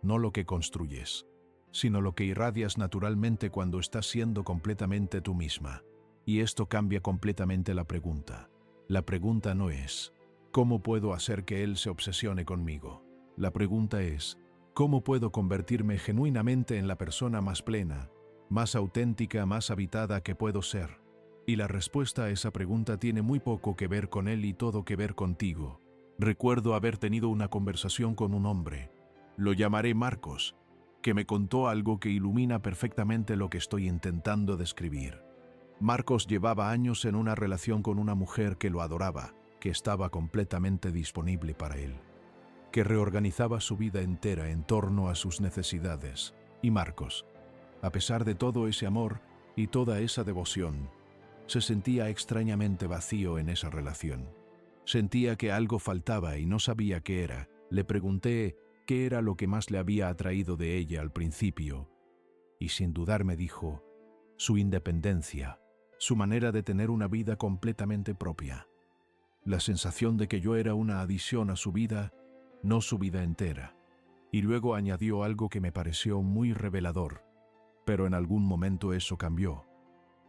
no lo que construyes, sino lo que irradias naturalmente cuando estás siendo completamente tú misma. Y esto cambia completamente la pregunta. La pregunta no es, ¿cómo puedo hacer que él se obsesione conmigo? La pregunta es, ¿cómo puedo convertirme genuinamente en la persona más plena, más auténtica, más habitada que puedo ser? Y la respuesta a esa pregunta tiene muy poco que ver con él y todo que ver contigo. Recuerdo haber tenido una conversación con un hombre, lo llamaré Marcos, que me contó algo que ilumina perfectamente lo que estoy intentando describir. Marcos llevaba años en una relación con una mujer que lo adoraba, que estaba completamente disponible para él, que reorganizaba su vida entera en torno a sus necesidades. Y Marcos, a pesar de todo ese amor y toda esa devoción, se sentía extrañamente vacío en esa relación. Sentía que algo faltaba y no sabía qué era. Le pregunté qué era lo que más le había atraído de ella al principio, y sin dudar me dijo, su independencia, su manera de tener una vida completamente propia. La sensación de que yo era una adición a su vida, no su vida entera. Y luego añadió algo que me pareció muy revelador, pero en algún momento eso cambió.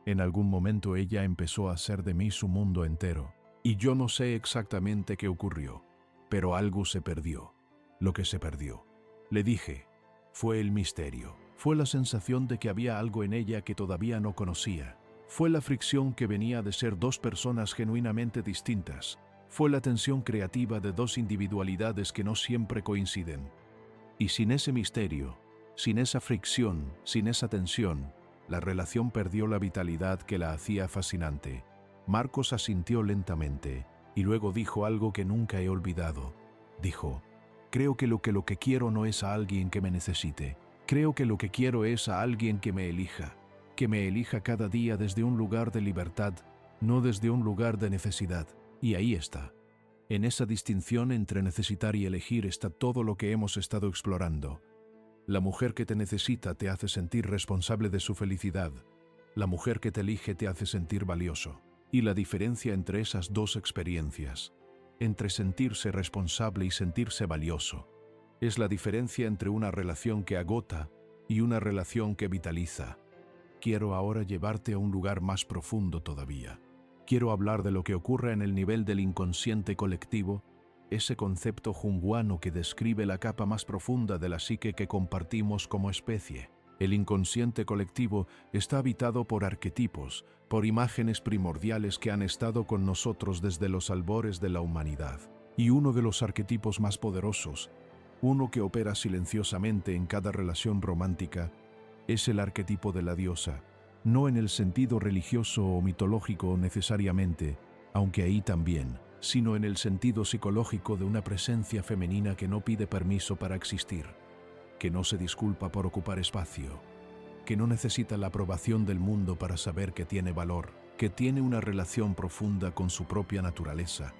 En algún momento ella empezó a hacer de mí su mundo entero, y yo no sé exactamente qué ocurrió, pero algo se perdió. Lo que se perdió, le dije, fue el misterio, fue la sensación de que había algo en ella que todavía no conocía, fue la fricción que venía de ser dos personas genuinamente distintas, fue la tensión creativa de dos individualidades que no siempre coinciden. Y sin ese misterio, sin esa fricción, sin esa tensión, la relación perdió la vitalidad que la hacía fascinante. Marcos asintió lentamente y luego dijo algo que nunca he olvidado. Dijo, creo que lo que quiero no es a alguien que me necesite. Creo que lo que quiero es a alguien que me elija cada día desde un lugar de libertad, no desde un lugar de necesidad. Y ahí está. En esa distinción entre necesitar y elegir está todo lo que hemos estado explorando. La mujer que te necesita te hace sentir responsable de su felicidad. La mujer que te elige te hace sentir valioso. Y la diferencia entre esas dos experiencias, entre sentirse responsable y sentirse valioso, es la diferencia entre una relación que agota y una relación que vitaliza. Quiero ahora llevarte a un lugar más profundo todavía. Quiero hablar de lo que ocurre en el nivel del inconsciente colectivo, ese concepto junguano que describe la capa más profunda de la psique que compartimos como especie. El inconsciente colectivo está habitado por arquetipos, por imágenes primordiales que han estado con nosotros desde los albores de la humanidad. Y uno de los arquetipos más poderosos, uno que opera silenciosamente en cada relación romántica, es el arquetipo de la diosa, no en el sentido religioso o mitológico necesariamente, aunque ahí también, sino en el sentido psicológico de una presencia femenina que no pide permiso para existir, que no se disculpa por ocupar espacio, que no necesita la aprobación del mundo para saber que tiene valor, que tiene una relación profunda con su propia naturaleza,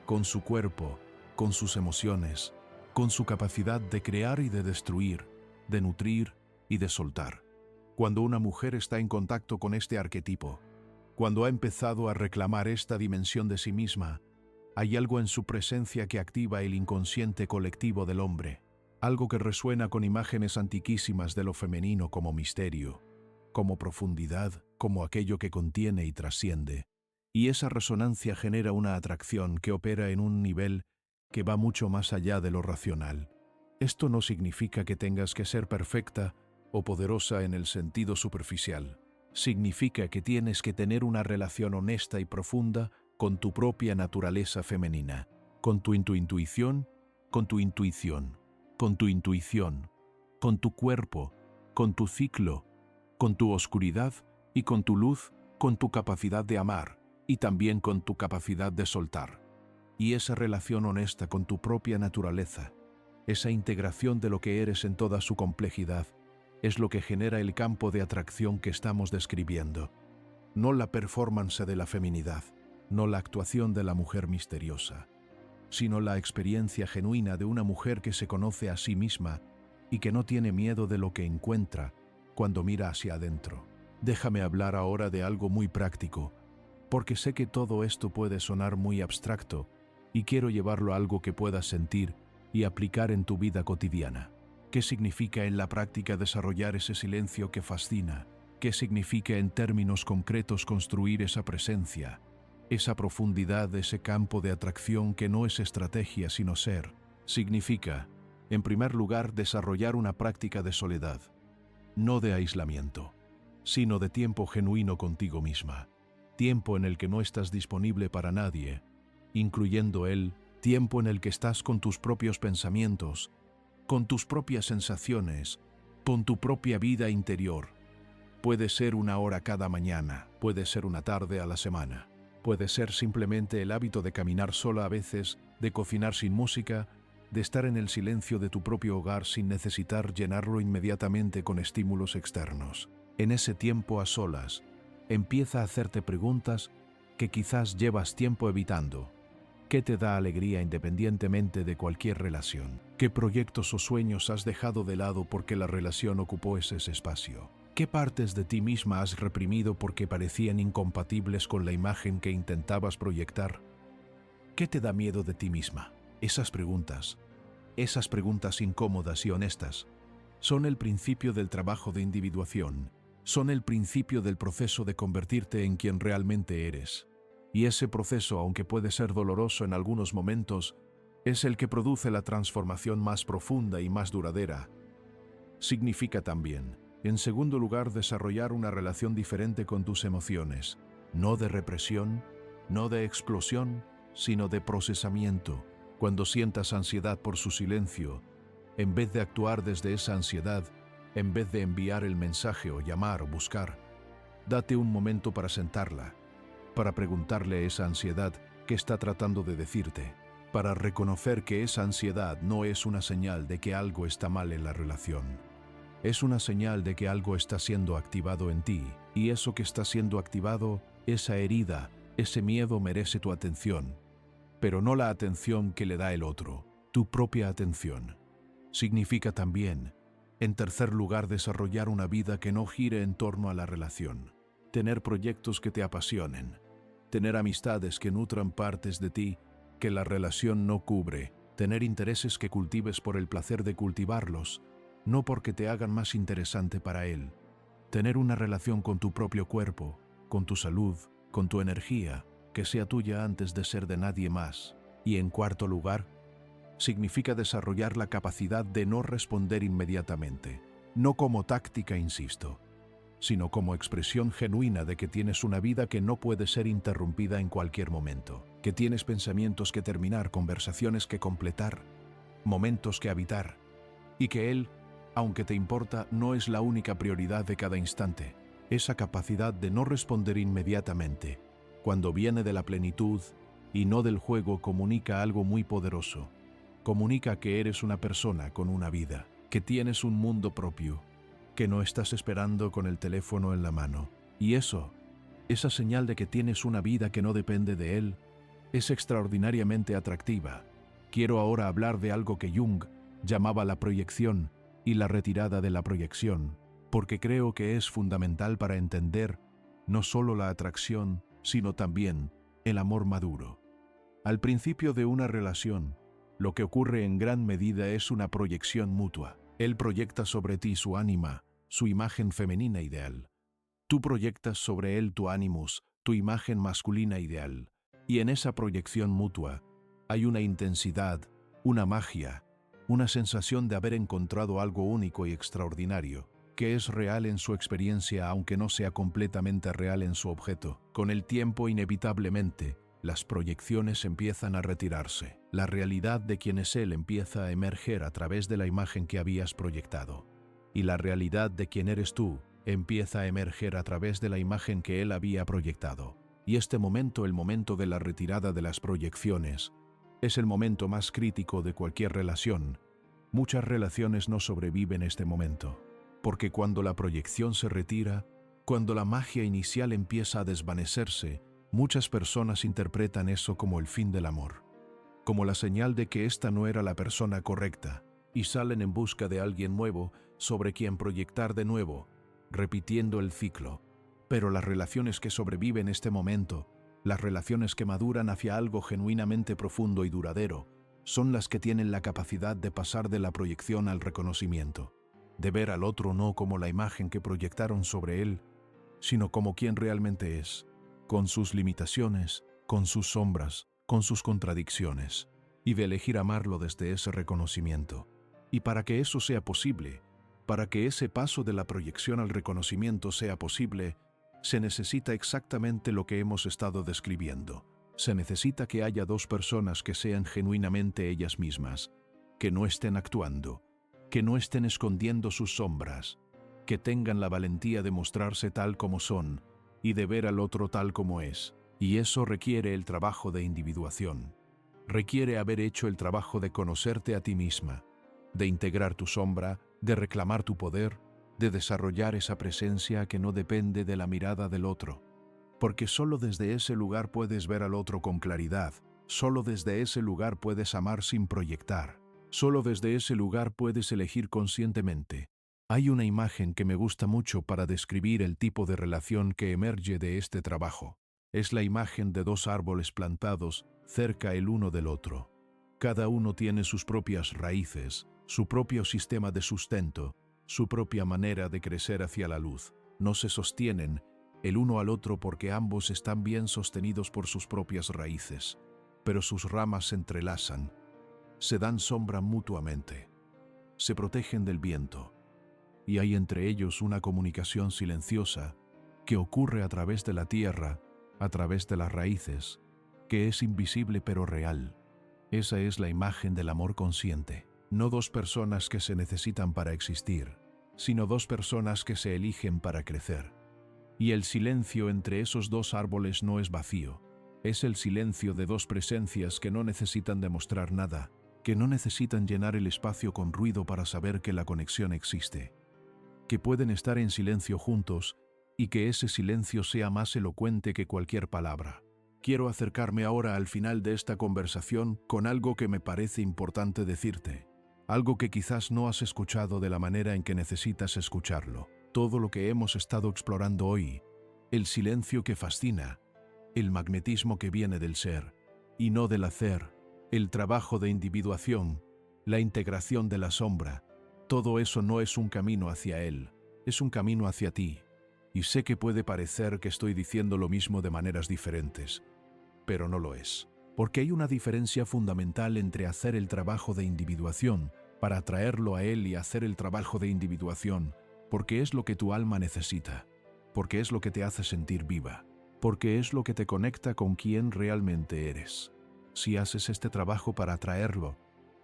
con su cuerpo, con sus emociones, con su capacidad de crear y de destruir, de nutrir y de soltar. Cuando una mujer está en contacto con este arquetipo, cuando ha empezado a reclamar esta dimensión de sí misma, hay algo en su presencia que activa el inconsciente colectivo del hombre, algo que resuena con imágenes antiquísimas de lo femenino como misterio, como profundidad, como aquello que contiene y trasciende. Y esa resonancia genera una atracción que opera en un nivel que va mucho más allá de lo racional. Esto no significa que tengas que ser perfecta o poderosa en el sentido superficial. Significa que tienes que tener una relación honesta y profunda con tu propia naturaleza femenina, con tu intuición, con tu intuición, con tu intuición, con tu cuerpo, con tu ciclo, con tu oscuridad y con tu luz, con tu capacidad de amar, y también con tu capacidad de soltar. Y esa relación honesta con tu propia naturaleza, esa integración de lo que eres en toda su complejidad, es lo que genera el campo de atracción que estamos describiendo. No la performance de la feminidad, no la actuación de la mujer misteriosa, sino la experiencia genuina de una mujer que se conoce a sí misma y que no tiene miedo de lo que encuentra cuando mira hacia adentro. Déjame hablar ahora de algo muy práctico, porque sé que todo esto puede sonar muy abstracto y quiero llevarlo a algo que puedas sentir y aplicar en tu vida cotidiana. ¿Qué significa en la práctica desarrollar ese silencio que fascina? ¿Qué significa en términos concretos construir esa presencia, esa profundidad, ese campo de atracción que no es estrategia sino ser? Significa, en primer lugar, desarrollar una práctica de soledad, no de aislamiento, sino de tiempo genuino contigo misma, tiempo en el que no estás disponible para nadie, incluyendo él, tiempo en el que estás con tus propios pensamientos, con tus propias sensaciones, con tu propia vida interior. Puede ser una hora cada mañana, puede ser una tarde a la semana, puede ser simplemente el hábito de caminar sola a veces, de cocinar sin música, de estar en el silencio de tu propio hogar sin necesitar llenarlo inmediatamente con estímulos externos. En ese tiempo a solas, empieza a hacerte preguntas que quizás llevas tiempo evitando. ¿Qué te da alegría independientemente de cualquier relación? ¿Qué proyectos o sueños has dejado de lado porque la relación ocupó ese espacio? ¿Qué partes de ti misma has reprimido porque parecían incompatibles con la imagen que intentabas proyectar? ¿Qué te da miedo de ti misma? Esas preguntas incómodas y honestas, son el principio del trabajo de individuación, son el principio del proceso de convertirte en quien realmente eres. Y ese proceso, aunque puede ser doloroso en algunos momentos, es el que produce la transformación más profunda y más duradera. Significa también, en segundo lugar, desarrollar una relación diferente con tus emociones, no de represión, no de explosión, sino de procesamiento. Cuando sientas ansiedad por su silencio, en vez de actuar desde esa ansiedad, en vez de enviar el mensaje o llamar o buscar, date un momento para sentarla, para preguntarle a esa ansiedad qué está tratando de decirte, para reconocer que esa ansiedad no es una señal de que algo está mal en la relación. Es una señal de que algo está siendo activado en ti, y eso que está siendo activado, esa herida, ese miedo merece tu atención, pero no la atención que le da el otro, tu propia atención. Significa también, en tercer lugar, desarrollar una vida que no gire en torno a la relación, tener proyectos que te apasionen, tener amistades que nutran partes de ti que la relación no cubre, tener intereses que cultives por el placer de cultivarlos, no porque te hagan más interesante para él, tener una relación con tu propio cuerpo, con tu salud, con tu energía, que sea tuya antes de ser de nadie más. Y en cuarto lugar, significa desarrollar la capacidad de no responder inmediatamente, no como táctica, insisto, sino como expresión genuina de que tienes una vida que no puede ser interrumpida en cualquier momento, que tienes pensamientos que terminar, conversaciones que completar, momentos que habitar, y que él, aunque te importa, no es la única prioridad de cada instante. Esa capacidad de no responder inmediatamente, cuando viene de la plenitud y no del juego, comunica algo muy poderoso. Comunica que eres una persona con una vida, que tienes un mundo propio, que no estás esperando con el teléfono en la mano. Y eso, esa señal de que tienes una vida que no depende de él, es extraordinariamente atractiva. Quiero ahora hablar de algo que Jung llamaba la proyección y la retirada de la proyección, porque creo que es fundamental para entender no solo la atracción, sino también el amor maduro. Al principio de una relación, lo que ocurre en gran medida es una proyección mutua. Él proyecta sobre ti su ánima, su imagen femenina ideal. Tú proyectas sobre él tu animus, tu imagen masculina ideal. Y en esa proyección mutua hay una intensidad, una magia, una sensación de haber encontrado algo único y extraordinario, que es real en su experiencia aunque no sea completamente real en su objeto. Con el tiempo, inevitablemente, las proyecciones empiezan a retirarse. La realidad de quién es él empieza a emerger a través de la imagen que habías proyectado. Y la realidad de quién eres tú empieza a emerger a través de la imagen que él había proyectado. Y este momento, el momento de la retirada de las proyecciones, es el momento más crítico de cualquier relación. Muchas relaciones no sobreviven este momento, porque cuando la proyección se retira, cuando la magia inicial empieza a desvanecerse, muchas personas interpretan eso como el fin del amor, como la señal de que esta no era la persona correcta, y salen en busca de alguien nuevo sobre quien proyectar de nuevo, repitiendo el ciclo. Pero las relaciones que sobreviven este momento, las relaciones que maduran hacia algo genuinamente profundo y duradero, son las que tienen la capacidad de pasar de la proyección al reconocimiento, de ver al otro no como la imagen que proyectaron sobre él, sino como quien realmente es, con sus limitaciones, con sus sombras, con sus contradicciones, y de elegir amarlo desde ese reconocimiento. Y para que eso sea posible, para que ese paso de la proyección al reconocimiento sea posible, se necesita exactamente lo que hemos estado describiendo. Se necesita que haya dos personas que sean genuinamente ellas mismas, que no estén actuando, que no estén escondiendo sus sombras, que tengan la valentía de mostrarse tal como son y de ver al otro tal como es. Y eso requiere el trabajo de individuación. Requiere haber hecho el trabajo de conocerte a ti misma, de integrar tu sombra, de reclamar tu poder, de desarrollar esa presencia que no depende de la mirada del otro. Porque solo desde ese lugar puedes ver al otro con claridad, solo desde ese lugar puedes amar sin proyectar, solo desde ese lugar puedes elegir conscientemente. Hay una imagen que me gusta mucho para describir el tipo de relación que emerge de este trabajo. Es la imagen de dos árboles plantados cerca el uno del otro. Cada uno tiene sus propias raíces, su propio sistema de sustento, su propia manera de crecer hacia la luz. No se sostienen el uno al otro porque ambos están bien sostenidos por sus propias raíces, pero sus ramas se entrelazan, se dan sombra mutuamente, se protegen del viento, y hay entre ellos una comunicación silenciosa que ocurre a través de la tierra, a través de las raíces, que es invisible pero real. Esa es la imagen del amor consciente. No dos personas que se necesitan para existir, sino dos personas que se eligen para crecer. Y el silencio entre esos dos árboles no es vacío, es el silencio de dos presencias que no necesitan demostrar nada, que no necesitan llenar el espacio con ruido para saber que la conexión existe, que pueden estar en silencio juntos y que ese silencio sea más elocuente que cualquier palabra. Quiero acercarme ahora al final de esta conversación con algo que me parece importante decirte. Algo que quizás no has escuchado de la manera en que necesitas escucharlo. Todo lo que hemos estado explorando hoy, el silencio que fascina, el magnetismo que viene del ser y no del hacer, el trabajo de individuación, la integración de la sombra, todo eso no es un camino hacia él, es un camino hacia ti. Y sé que puede parecer que estoy diciendo lo mismo de maneras diferentes, pero no lo es. Porque hay una diferencia fundamental entre hacer el trabajo de individuación para atraerlo a él y hacer el trabajo de individuación porque es lo que tu alma necesita, porque es lo que te hace sentir viva, porque es lo que te conecta con quien realmente eres. Si haces este trabajo para atraerlo,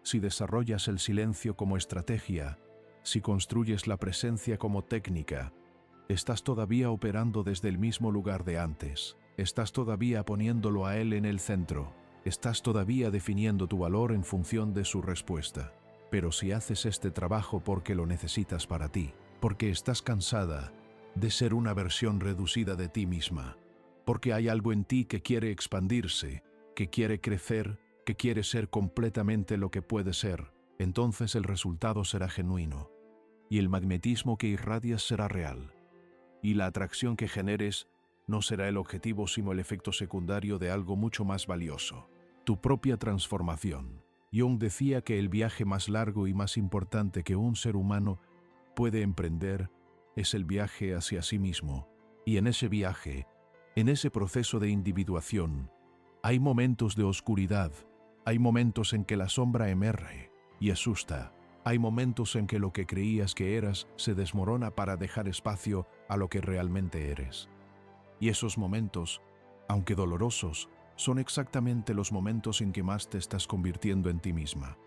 si desarrollas el silencio como estrategia, si construyes la presencia como técnica, estás todavía operando desde el mismo lugar de antes, estás todavía poniéndolo a él en el centro. Estás todavía definiendo tu valor en función de su respuesta. Pero si haces este trabajo porque lo necesitas para ti, porque estás cansada de ser una versión reducida de ti misma, porque hay algo en ti que quiere expandirse, que quiere crecer, que quiere ser completamente lo que puede ser, entonces el resultado será genuino, y el magnetismo que irradias será real, y la atracción que generes no será el objetivo sino el efecto secundario de algo mucho más valioso. Tu propia transformación. Jung decía que el viaje más largo y más importante que un ser humano puede emprender es el viaje hacia sí mismo. Y en ese viaje, en ese proceso de individuación, hay momentos de oscuridad, hay momentos en que la sombra emerge y asusta, hay momentos en que lo que creías que eras se desmorona para dejar espacio a lo que realmente eres. Y esos momentos, aunque dolorosos, son exactamente los momentos en que más te estás convirtiendo en ti misma.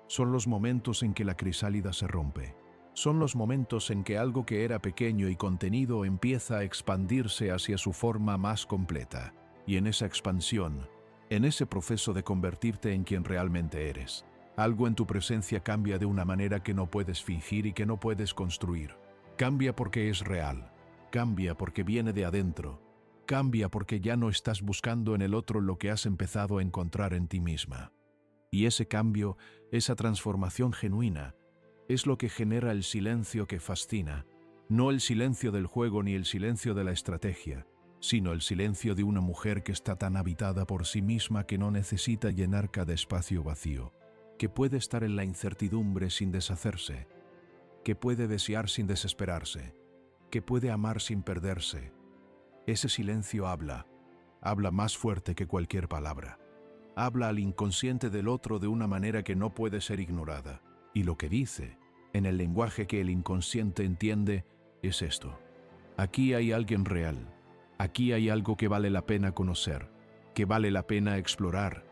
Son los momentos en que la crisálida se rompe. Son los momentos en que algo que era pequeño y contenido empieza a expandirse hacia su forma más completa. Y en esa expansión, en ese proceso de convertirte en quien realmente eres, algo en tu presencia cambia de una manera que no puedes fingir y que no puedes construir. Cambia porque es real. Cambia porque viene de adentro. Cambia porque ya no estás buscando en el otro lo que has empezado a encontrar en ti misma. Y ese cambio, esa transformación genuina, es lo que genera el silencio que fascina. No el silencio del juego ni el silencio de la estrategia, sino el silencio de una mujer que está tan habitada por sí misma que no necesita llenar cada espacio vacío, que puede estar en la incertidumbre sin deshacerse, que puede desear sin desesperarse, que puede amar sin perderse. Ese silencio habla más fuerte que cualquier palabra. Habla al inconsciente del otro de una manera que no puede ser ignorada. Y lo que dice, en el lenguaje que el inconsciente entiende, es esto. Aquí hay alguien real. Aquí hay algo que vale la pena conocer, que vale la pena explorar,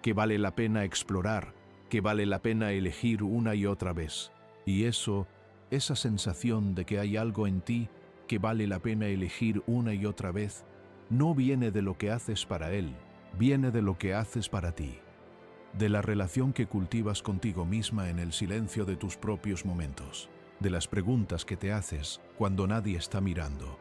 que vale la pena explorar, que vale la pena elegir una y otra vez. Y esa sensación de que hay algo en ti que vale la pena elegir una y otra vez, no viene de lo que haces para él, viene de lo que haces para ti, de la relación que cultivas contigo misma en el silencio de tus propios momentos, de las preguntas que te haces cuando nadie está mirando,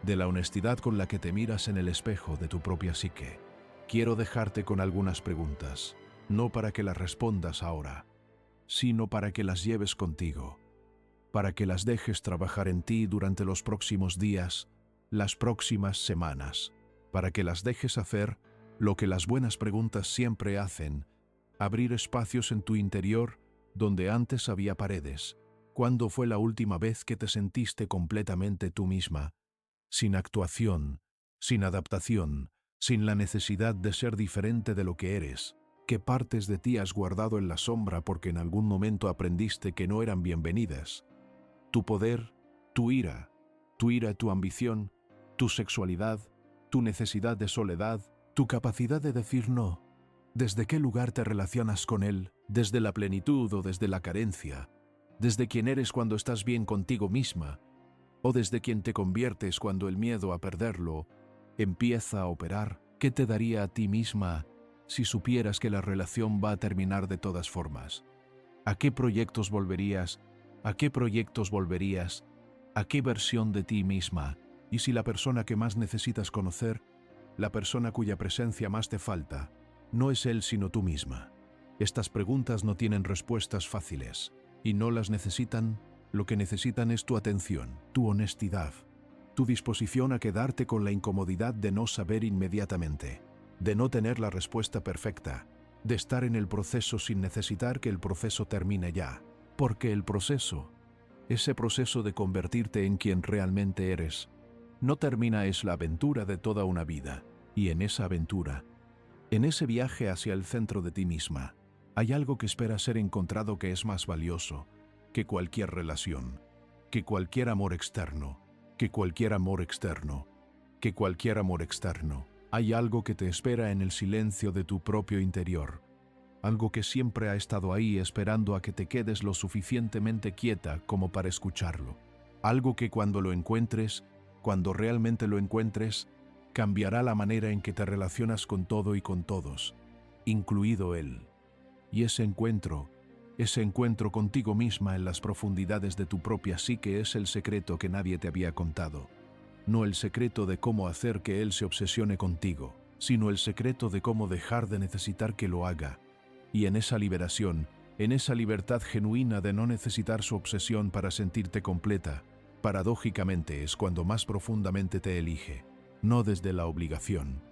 de la honestidad con la que te miras en el espejo de tu propia psique. Quiero dejarte con algunas preguntas, no para que las respondas ahora, sino para que las lleves contigo, para que las dejes trabajar en ti durante los próximos días, las próximas semanas, para que las dejes hacer lo que las buenas preguntas siempre hacen: abrir espacios en tu interior donde antes había paredes. ¿Cuándo fue la última vez que te sentiste completamente tú misma, sin actuación, sin adaptación, sin la necesidad de ser diferente de lo que eres? ¿Qué partes de ti has guardado en la sombra porque en algún momento aprendiste que no eran bienvenidas? Tu poder, tu ira, tu ambición, tu sexualidad, tu necesidad de soledad, tu capacidad de decir no. ¿Desde qué lugar te relacionas con él? ¿Desde la plenitud o desde la carencia? ¿Desde quién eres cuando estás bien contigo misma? ¿O desde quien te conviertes cuando el miedo a perderlo empieza a operar? ¿Qué te daría a ti misma si supieras que la relación va a terminar de todas formas? ¿A qué proyectos volverías? ¿A qué proyectos volverías? ¿A qué versión de ti misma? Y si la persona que más necesitas conocer, la persona cuya presencia más te falta, no es él sino tú misma? Estas preguntas no tienen respuestas fáciles y no las necesitan. Lo que necesitan es tu atención, tu honestidad, tu disposición a quedarte con la incomodidad de no saber inmediatamente, de no tener la respuesta perfecta, de estar en el proceso sin necesitar que el proceso termine ya. Porque el proceso, ese proceso de convertirte en quien realmente eres, no termina, es la aventura de toda una vida. Y en esa aventura, en ese viaje hacia el centro de ti misma, hay algo que espera ser encontrado que es más valioso que cualquier relación, que cualquier amor externo, que cualquier amor externo, que cualquier amor externo. Hay algo que te espera en el silencio de tu propio interior, algo que siempre ha estado ahí esperando a que te quedes lo suficientemente quieta como para escucharlo. Algo que cuando lo encuentres, cuando realmente lo encuentres, cambiará la manera en que te relacionas con todo y con todos, incluido él. Y ese encuentro contigo misma en las profundidades de tu propia psique es el secreto que nadie te había contado. No el secreto de cómo hacer que él se obsesione contigo, sino el secreto de cómo dejar de necesitar que lo haga. Y en esa liberación, en esa libertad genuina de no necesitar su obsesión para sentirte completa, paradójicamente es cuando más profundamente te elige, no desde la obligación,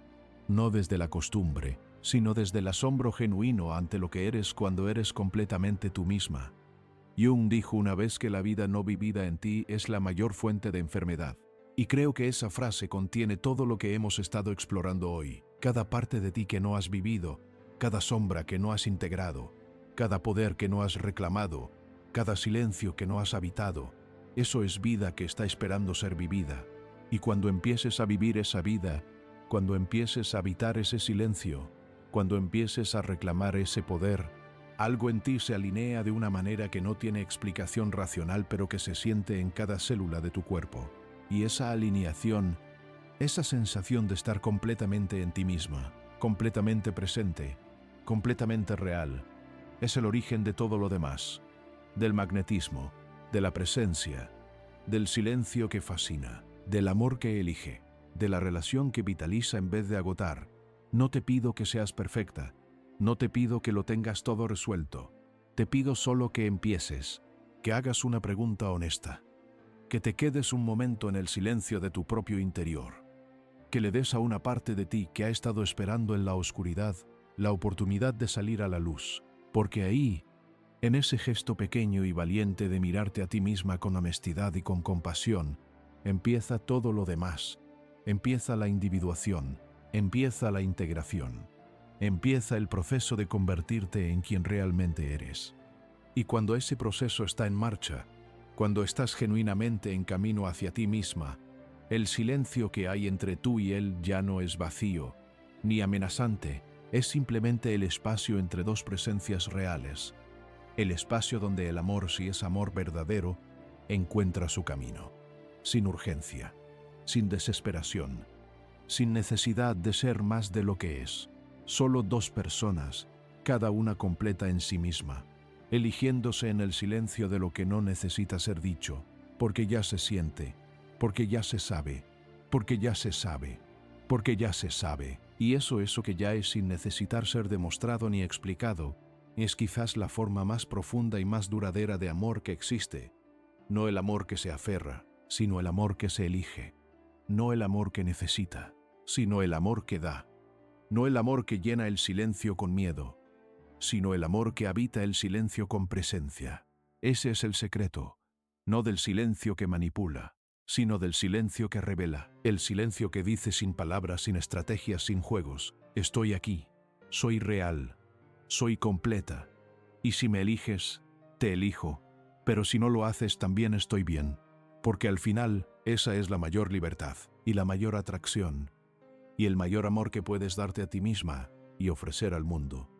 no desde la costumbre, sino desde el asombro genuino ante lo que eres cuando eres completamente tú misma. Jung dijo una vez que la vida no vivida en ti es la mayor fuente de enfermedad. Y creo que esa frase contiene todo lo que hemos estado explorando hoy. Cada parte de ti que no has vivido, cada sombra que no has integrado, cada poder que no has reclamado, cada silencio que no has habitado, eso es vida que está esperando ser vivida. Y cuando empieces a vivir esa vida, cuando empieces a habitar ese silencio, cuando empieces a reclamar ese poder, algo en ti se alinea de una manera que no tiene explicación racional pero que se siente en cada célula de tu cuerpo. Y esa alineación Esa sensación de estar completamente en ti misma, completamente presente, completamente real, es el origen de todo lo demás, del magnetismo, de la presencia, del silencio que fascina, del amor que elige, de la relación que vitaliza en vez de agotar. No te pido que seas perfecta, no te pido que lo tengas todo resuelto, te pido solo que empieces, que hagas una pregunta honesta, que te quedes un momento en el silencio de tu propio interior, que le des a una parte de ti que ha estado esperando en la oscuridad la oportunidad de salir a la luz, porque ahí, en ese gesto pequeño y valiente de mirarte a ti misma con honestidad y con compasión, empieza todo lo demás, empieza la individuación, empieza la integración, empieza el proceso de convertirte en quien realmente eres. Y cuando ese proceso está en marcha, cuando estás genuinamente en camino hacia ti misma, el silencio que hay entre tú y él ya no es vacío, ni amenazante, es simplemente el espacio entre dos presencias reales, el espacio donde el amor, si es amor verdadero, encuentra su camino, sin urgencia, sin desesperación, sin necesidad de ser más de lo que es, solo dos personas, cada una completa en sí misma, eligiéndose en el silencio de lo que no necesita ser dicho, porque ya se siente, porque ya se sabe, porque ya se sabe, porque ya se sabe. Y eso que ya es sin necesitar ser demostrado ni explicado, es quizás la forma más profunda y más duradera de amor que existe. No el amor que se aferra, sino el amor que se elige. No el amor que necesita, sino el amor que da. No el amor que llena el silencio con miedo, sino el amor que habita el silencio con presencia. Ese es el secreto, no del silencio que manipula, sino del silencio que revela, el silencio que dice sin palabras, sin estrategias, sin juegos: estoy aquí, soy real, soy completa, y si me eliges, te elijo, pero si no lo haces también estoy bien, porque al final esa es la mayor libertad, y la mayor atracción, y el mayor amor que puedes darte a ti misma y ofrecer al mundo.